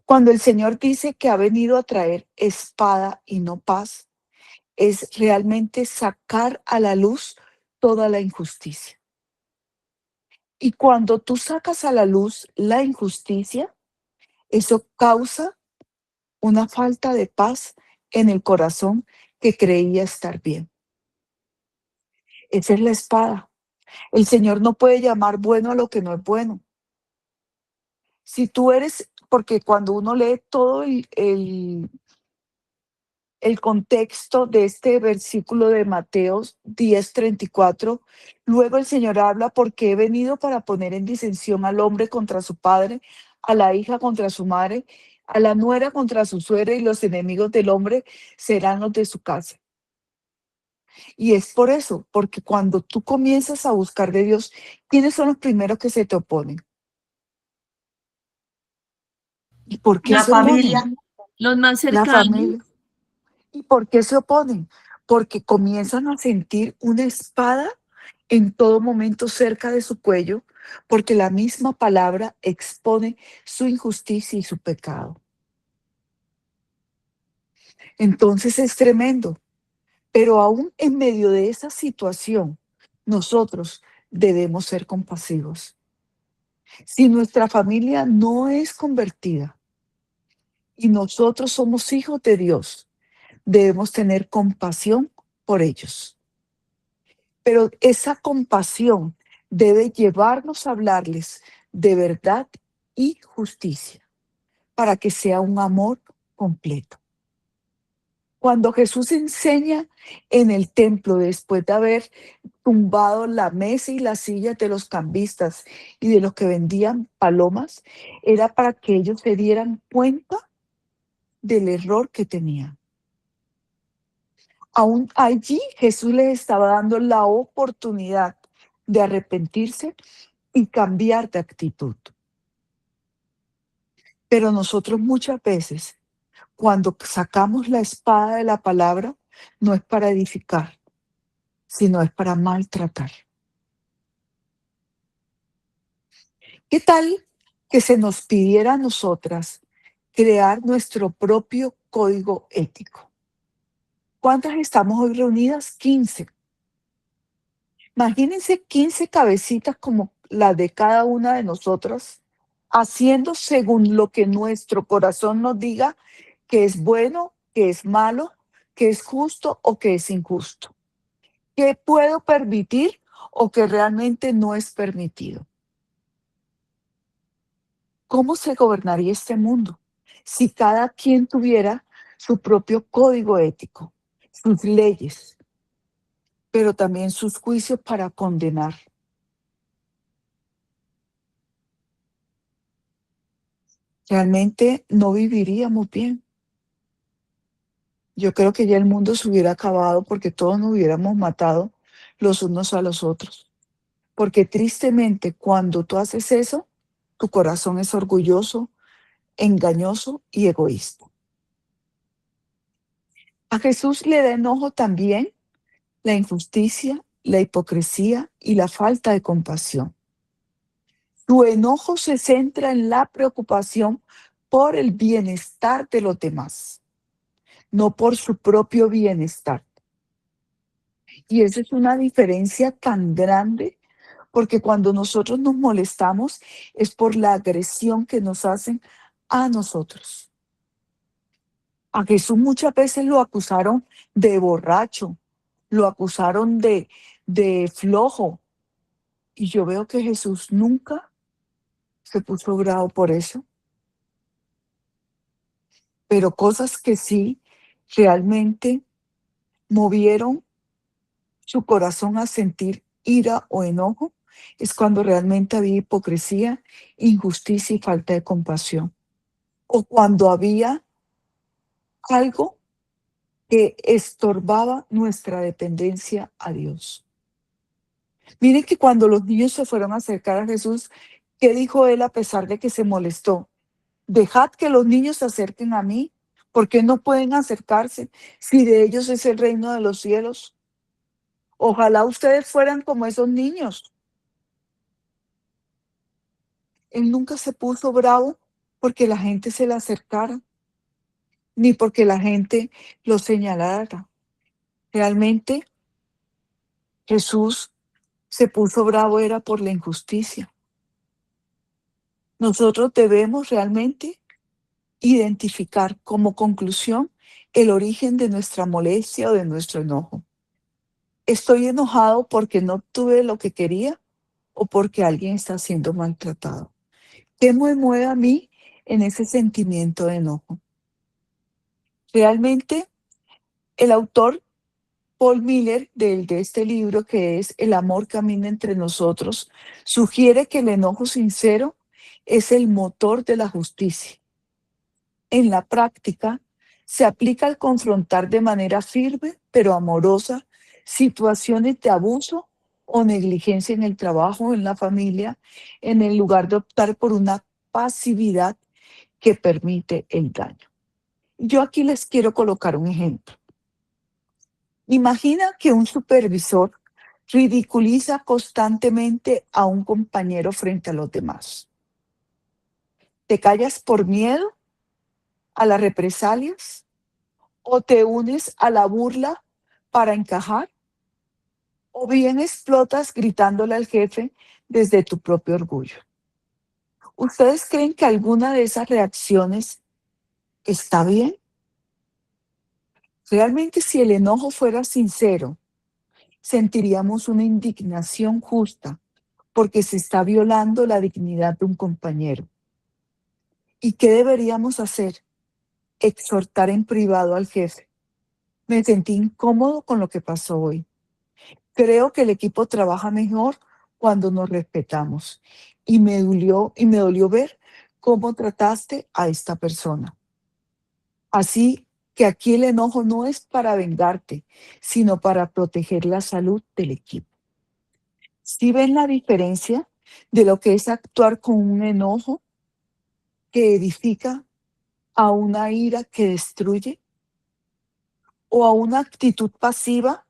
Cuando el Señor dice que ha venido a traer espada y no paz, es realmente sacar a la luz toda la injusticia. Y cuando tú sacas a la luz la injusticia, eso causa una falta de paz en el corazón que creía estar bien. Esa es la espada. El Señor no puede llamar bueno a lo que no es bueno. Si tú eres, porque cuando uno lee todo el contexto de este versículo de Mateo 10:34, luego el Señor habla porque he venido para poner en disensión al hombre contra su padre, a la hija contra su madre, a la nuera contra su suegra, y los enemigos del hombre serán los de su casa. Y es por eso, porque cuando tú comienzas a buscar de Dios, ¿quiénes son los primeros que se te oponen? ¿Y por qué La se oponen? familia. Los más La cercanos. familia. ¿Y por qué se oponen? Porque comienzan a sentir una espada en todo momento cerca de su cuello, porque la misma palabra expone su injusticia y su pecado. Entonces es tremendo. Pero aún en medio de esa situación, nosotros debemos ser compasivos. Si nuestra familia no es convertida y nosotros somos hijos de Dios, debemos tener compasión por ellos. Pero esa compasión debe llevarnos a hablarles de verdad y justicia para que sea un amor completo. Cuando Jesús enseña en el templo, después de haber tumbado la mesa y las sillas de los cambistas y de los que vendían palomas, era para que ellos se dieran cuenta del error que tenían. Aún allí Jesús les estaba dando la oportunidad de arrepentirse y cambiar de actitud. Pero nosotros muchas veces, cuando sacamos la espada de la palabra, no es para edificar, sino es para maltratar. ¿Qué tal que se nos pidiera a nosotras crear nuestro propio código ético? ¿Cuántas estamos hoy reunidas? 15. Imagínense 15 cabecitas como la de cada una de nosotras, haciendo según lo que nuestro corazón nos diga que es bueno, que es malo, que es justo o que es injusto. ¿Qué puedo permitir o que realmente no es permitido? ¿Cómo se gobernaría este mundo si cada quien tuviera su propio código ético, sus leyes, pero también sus juicios para condenar? Realmente no viviríamos bien. Yo creo que ya el mundo se hubiera acabado porque todos nos hubiéramos matado los unos a los otros. Porque tristemente, cuando tú haces eso, tu corazón es orgulloso, engañoso y egoísta. A Jesús le da enojo también la injusticia, la hipocresía y la falta de compasión. Su enojo se centra en la preocupación por el bienestar de los demás, no por su propio bienestar. Y esa es una diferencia tan grande, porque cuando nosotros nos molestamos es por la agresión que nos hacen a nosotros. A Jesús muchas veces lo acusaron de borracho, lo acusaron de flojo. Y yo veo que Jesús nunca se puso bravo por eso. Pero cosas que sí realmente movieron su corazón a sentir ira o enojo es cuando realmente había hipocresía, injusticia y falta de compasión. O cuando había algo que estorbaba nuestra dependencia a Dios. Miren que cuando los niños se fueron a acercar a Jesús, ¿qué dijo él a pesar de que se molestó? Dejad que los niños se acerquen a mí, porque no pueden acercarse si de ellos es el reino de los cielos. Ojalá ustedes fueran como esos niños. Él nunca se puso bravo porque la gente se le acercara, ni porque la gente lo señalara. Realmente Jesús se puso bravo era por la injusticia. Nosotros debemos realmente identificar como conclusión el origen de nuestra molestia o de nuestro enojo. ¿Estoy enojado porque no tuve lo que quería o porque alguien está siendo maltratado? ¿Qué me mueve a mí en ese sentimiento de enojo? Realmente, el autor Paul Miller, de este libro que es El amor camina entre nosotros, sugiere que el enojo sincero es el motor de la justicia. En la práctica, se aplica al confrontar de manera firme pero amorosa situaciones de abuso o negligencia en el trabajo o en la familia, en el lugar de optar por una pasividad que permite el daño. Yo aquí les quiero colocar un ejemplo. Imagina que un supervisor ridiculiza constantemente a un compañero frente a los demás. ¿Te callas por miedo a las represalias o te unes a la burla para encajar? ¿O bien explotas gritándole al jefe desde tu propio orgullo? ¿Ustedes creen que alguna de esas reacciones está bien? Realmente, si el enojo fuera sincero, sentiríamos una indignación justa porque se está violando la dignidad de un compañero. ¿Y qué deberíamos hacer? Exhortar en privado al jefe. Me sentí incómodo con lo que pasó hoy. Creo que el equipo trabaja mejor cuando nos respetamos. Y me dolió ver cómo trataste a esta persona. Así que aquí el enojo no es para vengarte, sino para proteger la salud del equipo. ¿Sí ven la diferencia de lo que es actuar con un enojo que edifica a una ira que destruye? ¿O a una actitud pasiva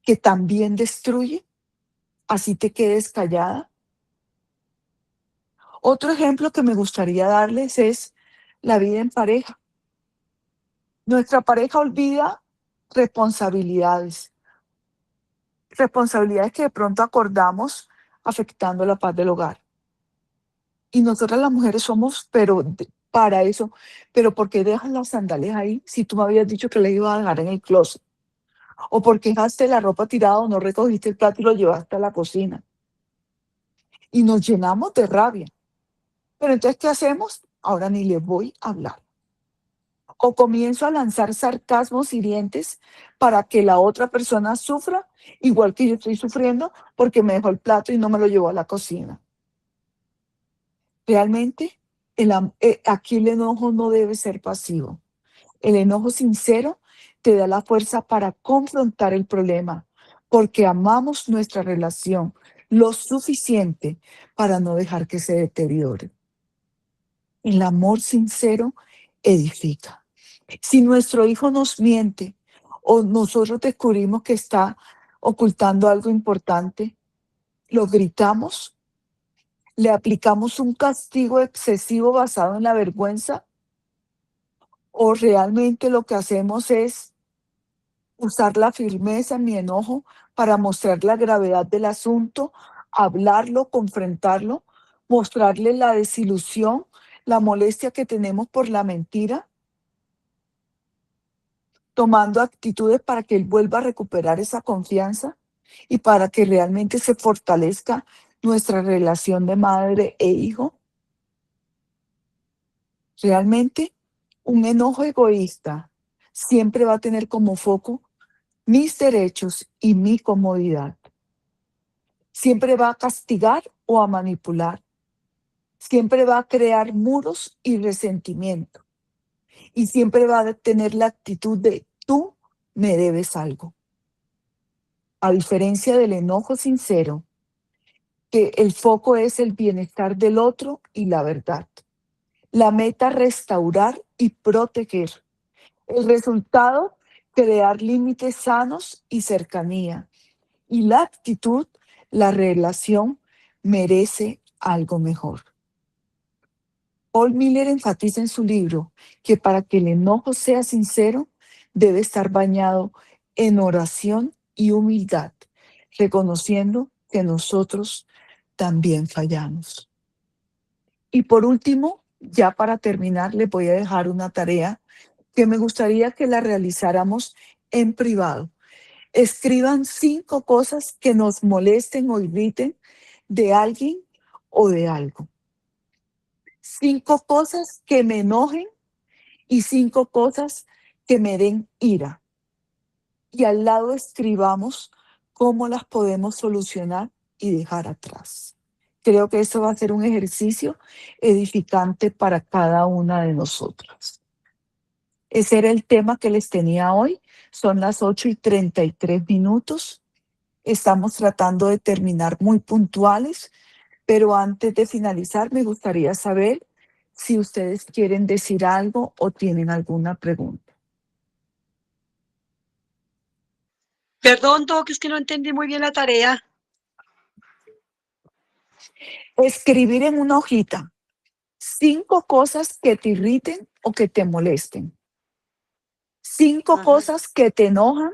que también destruye? Así te quedes callada. Otro ejemplo que me gustaría darles es la vida en pareja. Nuestra pareja olvida responsabilidades que de pronto acordamos afectando la paz del hogar. Y nosotras las mujeres somos, para eso, pero ¿por qué dejas las sandalias ahí si tú me habías dicho que las ibas a dejar en el closet? ¿O por qué dejaste la ropa tirada o no recogiste el plato y lo llevaste a la cocina? Y nos llenamos de rabia. Pero entonces, ¿qué hacemos? Ahora ni le voy a hablar. O comienzo a lanzar sarcasmos hirientes para que la otra persona sufra, igual que yo estoy sufriendo, porque me dejó el plato y no me lo llevó a la cocina. Realmente, aquí el enojo no debe ser pasivo. El enojo sincero te da la fuerza para confrontar el problema, porque amamos nuestra relación lo suficiente para no dejar que se deteriore. El amor sincero edifica. Si nuestro hijo nos miente o nosotros descubrimos que está ocultando algo importante, lo gritamos, le aplicamos un castigo excesivo basado en la vergüenza, o realmente lo que hacemos es usar la firmeza en mi enojo para mostrar la gravedad del asunto, hablarlo, confrontarlo, mostrarle la desilusión, la molestia que tenemos por la mentira, tomando actitudes para que él vuelva a recuperar esa confianza y para que realmente se fortalezca nuestra relación de madre e hijo. Realmente, un enojo egoísta siempre va a tener como foco mis derechos y mi comodidad. Siempre va a castigar o a manipular. Siempre va a crear muros y resentimiento. Y siempre va a tener la actitud de tú me debes algo. A diferencia del enojo sincero, que el foco es el bienestar del otro y la verdad. La meta, restaurar y proteger. El resultado, crear límites sanos y cercanía. Y la actitud, la relación, merece algo mejor. Paul Miller enfatiza en su libro que para que el enojo sea sincero, debe estar bañado en oración y humildad, reconociendo que nosotros también fallamos. Y por último, ya para terminar, les voy a dejar una tarea que me gustaría que la realizáramos en privado. Escriban 5 cosas que nos molesten o irriten de alguien o de algo. 5 cosas que me enojen y 5 cosas que me den ira. Y al lado escribamos cómo las podemos solucionar y dejar atrás. Creo que esto va a ser un ejercicio edificante para cada una de nosotros. Ese era el tema que les tenía hoy. Son las 8:33. Estamos tratando de terminar muy puntuales, pero antes de finalizar me gustaría saber si ustedes quieren decir algo o tienen alguna pregunta. Perdón, Doc, es que no entendí muy bien la tarea. Escribir en una hojita 5 cosas que te irriten o que te molesten. 5 Ajá. cosas que te enojan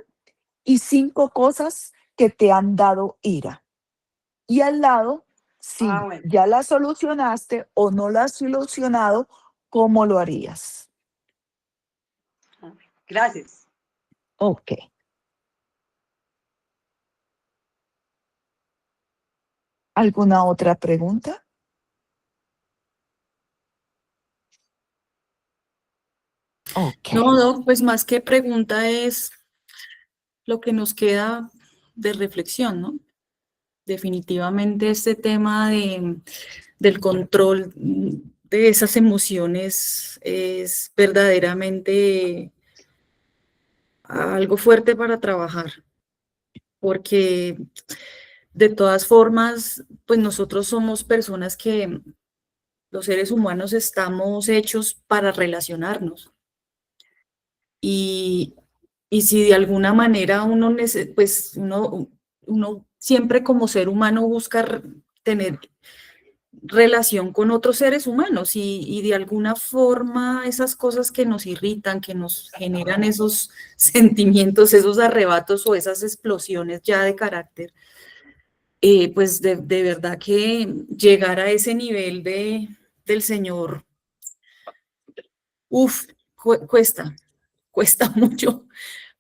y 5 cosas que te han dado ira. Y al lado, si Bueno. ya la solucionaste o no la has solucionado, ¿cómo lo harías? Gracias. Ok. ¿Alguna otra pregunta? Ok. No, Doc, pues más que pregunta es lo que nos queda de reflexión, ¿no? Definitivamente este tema del control de esas emociones es verdaderamente algo fuerte para trabajar, porque de todas formas, pues nosotros somos personas que los seres humanos estamos hechos para relacionarnos. Y, y si de alguna manera pues uno siempre como ser humano busca tener relación con otros seres humanos y de alguna forma esas cosas que nos irritan, que nos generan esos sentimientos, esos arrebatos o esas explosiones ya de carácter, pues de verdad que llegar a ese nivel del Señor, cuesta mucho,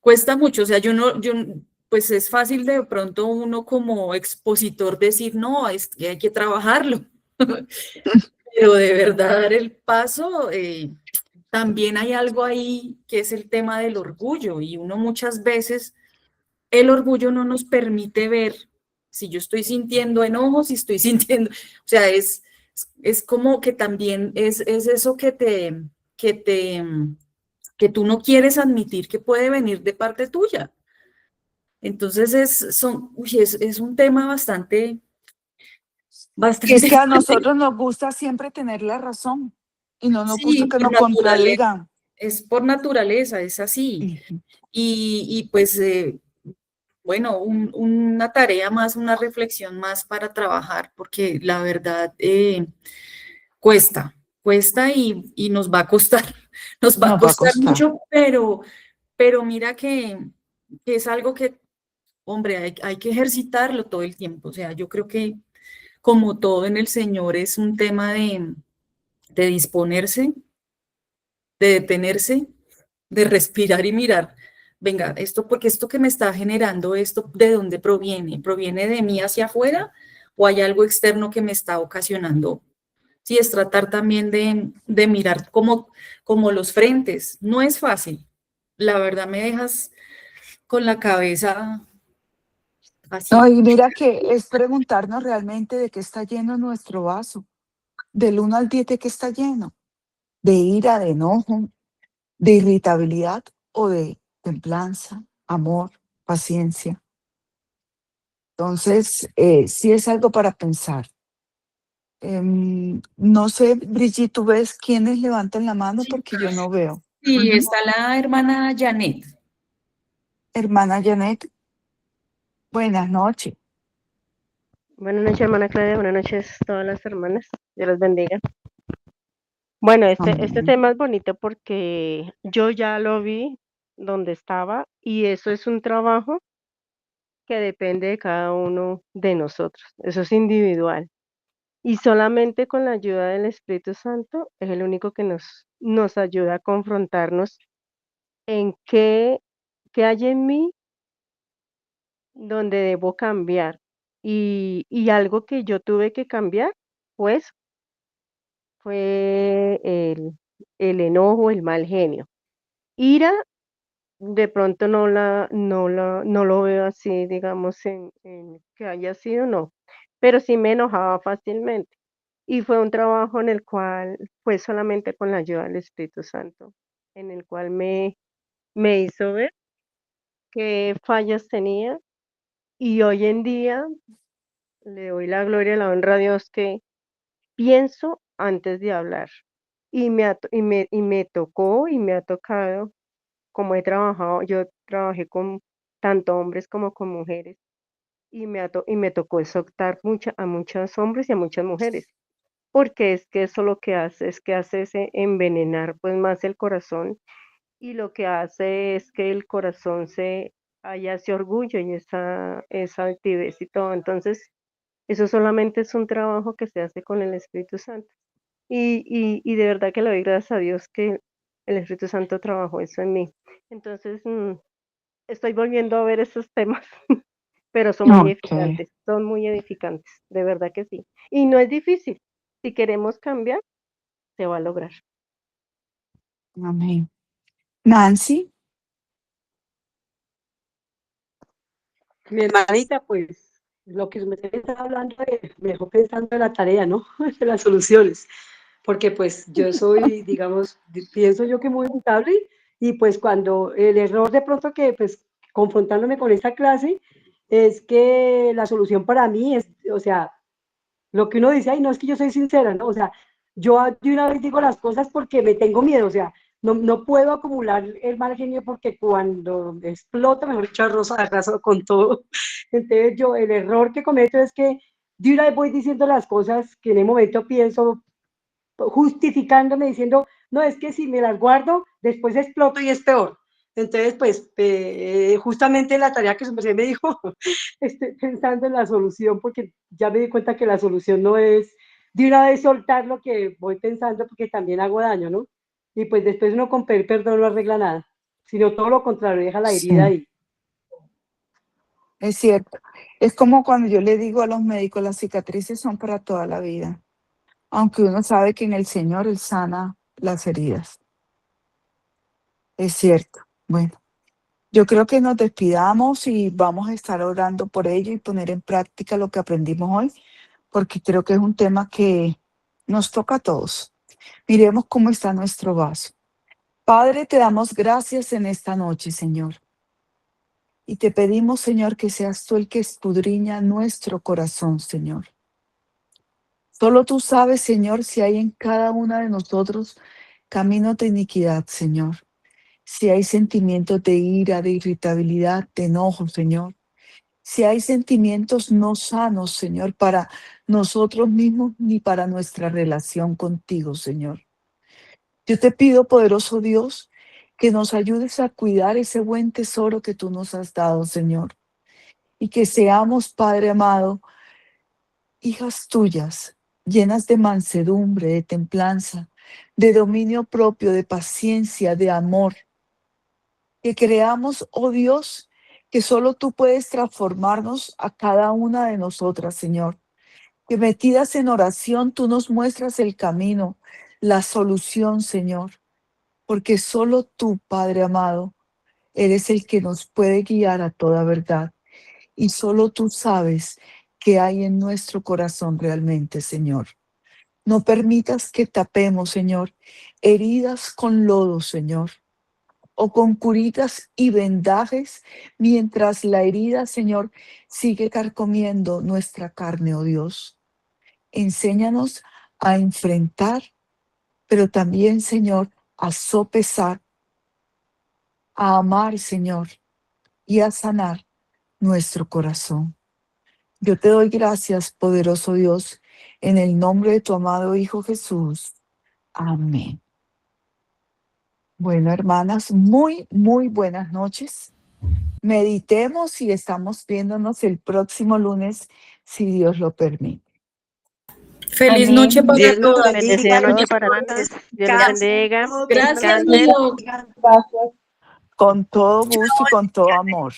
cuesta mucho. O sea, pues es fácil de pronto uno como expositor decir, no, es que hay que trabajarlo. Pero de verdad dar el paso, también hay algo ahí que es el tema del orgullo y uno muchas veces, el orgullo no nos permite ver si yo estoy sintiendo enojo, si estoy sintiendo, o sea, es como que también es eso que te, que tú no quieres admitir que puede venir de parte tuya. Entonces es un tema bastante, Y es bastante que a fuerte. nosotros nos gusta siempre tener la razón y no nos gusta Sí, que por nos naturaleza, contradigan. es por naturaleza, es así. Ujú. Y pues, bueno, una tarea más, una reflexión más para trabajar, porque la verdad cuesta y nos va a costar, nos va a Nos va a costar costar. mucho, pero mira que es algo que, hombre, hay que ejercitarlo todo el tiempo. O sea, yo creo que como todo en el Señor es un tema de disponerse, de detenerse, de respirar y mirar. Venga, porque esto que me está generando, esto, ¿de dónde proviene? ¿Proviene de mí hacia afuera o hay algo externo que me está ocasionando? Sí, es tratar también de mirar como los frentes. No es fácil. La verdad me dejas con la cabeza No, así. y mira que es preguntarnos realmente de qué está lleno nuestro vaso. Del 1 al 10, ¿de qué está lleno? ¿De ira, de enojo, de irritabilidad o de templanza, amor, paciencia? Entonces, sí es algo para pensar. No sé, Brigitte, ¿tú ves quiénes levantan la mano? Sí, Porque yo no veo. sí, está la hermana Janet. Hermana Janet, buenas noches. Buenas noches, hermana Claudia. Buenas noches, todas las hermanas. Dios los bendiga. Bueno, este Amén. tema es bonito porque yo ya lo vi donde estaba y eso es un trabajo que depende de cada uno de nosotros. Eso es individual. Y solamente con la ayuda del Espíritu Santo es el único que nos ayuda a confrontarnos en qué hay en mí donde debo cambiar. Y algo que yo tuve que cambiar, pues fue el enojo, el mal genio. Ira, de pronto no lo veo así, digamos, en que haya sido, no. pero sí me enojaba fácilmente. Y fue un trabajo en el cual fue solamente con la ayuda del Espíritu Santo, en el cual me hizo ver qué fallas tenía, y hoy en día le doy la gloria y la honra a Dios que pienso antes de hablar. Y me tocó y me ha tocado, como he trabajado, yo trabajé con tanto hombres como con mujeres, y me tocó exhortar a muchos hombres y a muchas mujeres, porque es que eso lo que hace es que hace ese envenenar pues más el corazón, y lo que hace es que el corazón haya ese orgullo y esa altivez y todo. Entonces, eso solamente es un trabajo que se hace con el Espíritu Santo. Y de verdad que le doy gracias a Dios que el Espíritu Santo trabajó eso en mí. Entonces, estoy volviendo a ver esos temas, pero Ok, son muy edificantes, de verdad que sí. Y no es difícil. Si queremos cambiar, se va a lograr. amén. Nancy, Mi hermanita, pues, lo que me está hablando me dejó pensando en la tarea, ¿no? De las soluciones. Porque pues yo soy, digamos, pienso yo que muy estable, y pues cuando el error de pronto que pues confrontándome con esta clase es que la solución para mí es, o sea, lo que uno dice, ay, no, es que yo soy sincera, ¿no? O sea, yo de una vez digo las cosas porque me tengo miedo, o sea, no puedo acumular el mal genio porque cuando explota, mejor dicho, arraso con todo. Entonces yo, el error que cometo es que de una vez voy diciendo las cosas que en el momento pienso, justificándome, diciendo, no, es que si me las guardo, después exploto y es peor. Entonces, pues, justamente la tarea que su merced me dijo, estoy pensando en la solución, porque ya me di cuenta que la solución no es de una vez soltar lo que voy pensando, porque también hago daño, ¿no? Y pues después uno con pedir perdón no arregla nada, sino todo lo contrario, deja la herida sí, ahí. es cierto. Es como cuando yo le digo a los médicos, las cicatrices son para toda la vida, aunque uno sabe que en el Señor Él sana las heridas. Es cierto. Bueno, yo creo que nos despidamos y vamos a estar orando por ello y poner en práctica lo que aprendimos hoy, porque creo que es un tema que nos toca a todos. Miremos cómo está nuestro vaso. Padre, te damos gracias en esta noche, Señor. Y te pedimos, Señor, que seas tú el que escudriña nuestro corazón, Señor. Solo tú sabes, Señor, si hay en cada una de nosotros caminos de iniquidad, Señor. Si hay sentimientos de ira, de irritabilidad, de enojo, Señor. Si hay sentimientos no sanos, Señor, para nosotros mismos ni para nuestra relación contigo, Señor. Yo te pido, poderoso Dios, que nos ayudes a cuidar ese buen tesoro que tú nos has dado, Señor. Y que seamos, Padre amado, hijas tuyas, llenas de mansedumbre, de templanza, de dominio propio, de paciencia, de amor. Que creamos, oh Dios, que solo tú puedes transformarnos a cada una de nosotras, Señor. Que metidas en oración tú nos muestras el camino, la solución, Señor. Porque solo tú, Padre amado, eres el que nos puede guiar a toda verdad. Y solo tú sabes qué hay en nuestro corazón realmente, Señor. No permitas que tapemos, Señor, heridas con lodo, Señor, o con curitas y vendajes, mientras la herida, Señor, sigue carcomiendo nuestra carne, oh Dios. Enséñanos a enfrentar, pero también, Señor, a sopesar, a amar, Señor, y a sanar nuestro corazón. Yo te doy gracias, poderoso Dios, en el nombre de tu amado Hijo Jesús. Amén. Bueno, hermanas, muy buenas noches. Meditemos y estamos viéndonos el próximo lunes, si Dios lo permite. Feliz noche Amén. para Dios los todas. Bendecida bendiga, los noche para todos. Dios les descansen, bendiga. todos, que tengan Gracias, Descansen. Milo. Gracias. Con todo gusto y con todo amor.